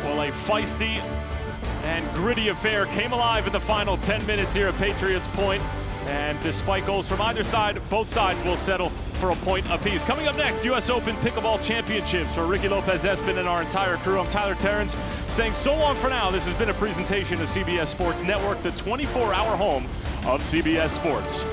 Well, a feisty and gritty affair came alive in the final 10 minutes here at Patriots Point. And despite goals from either side, both sides will settle for a point apiece. Coming up next, US Open Pickleball Championships. For Ricky Lopez-Espin and our entire crew, I'm Tyler Terrence saying so long for now. This has been a presentation of CBS Sports Network, the 24-hour home of CBS Sports.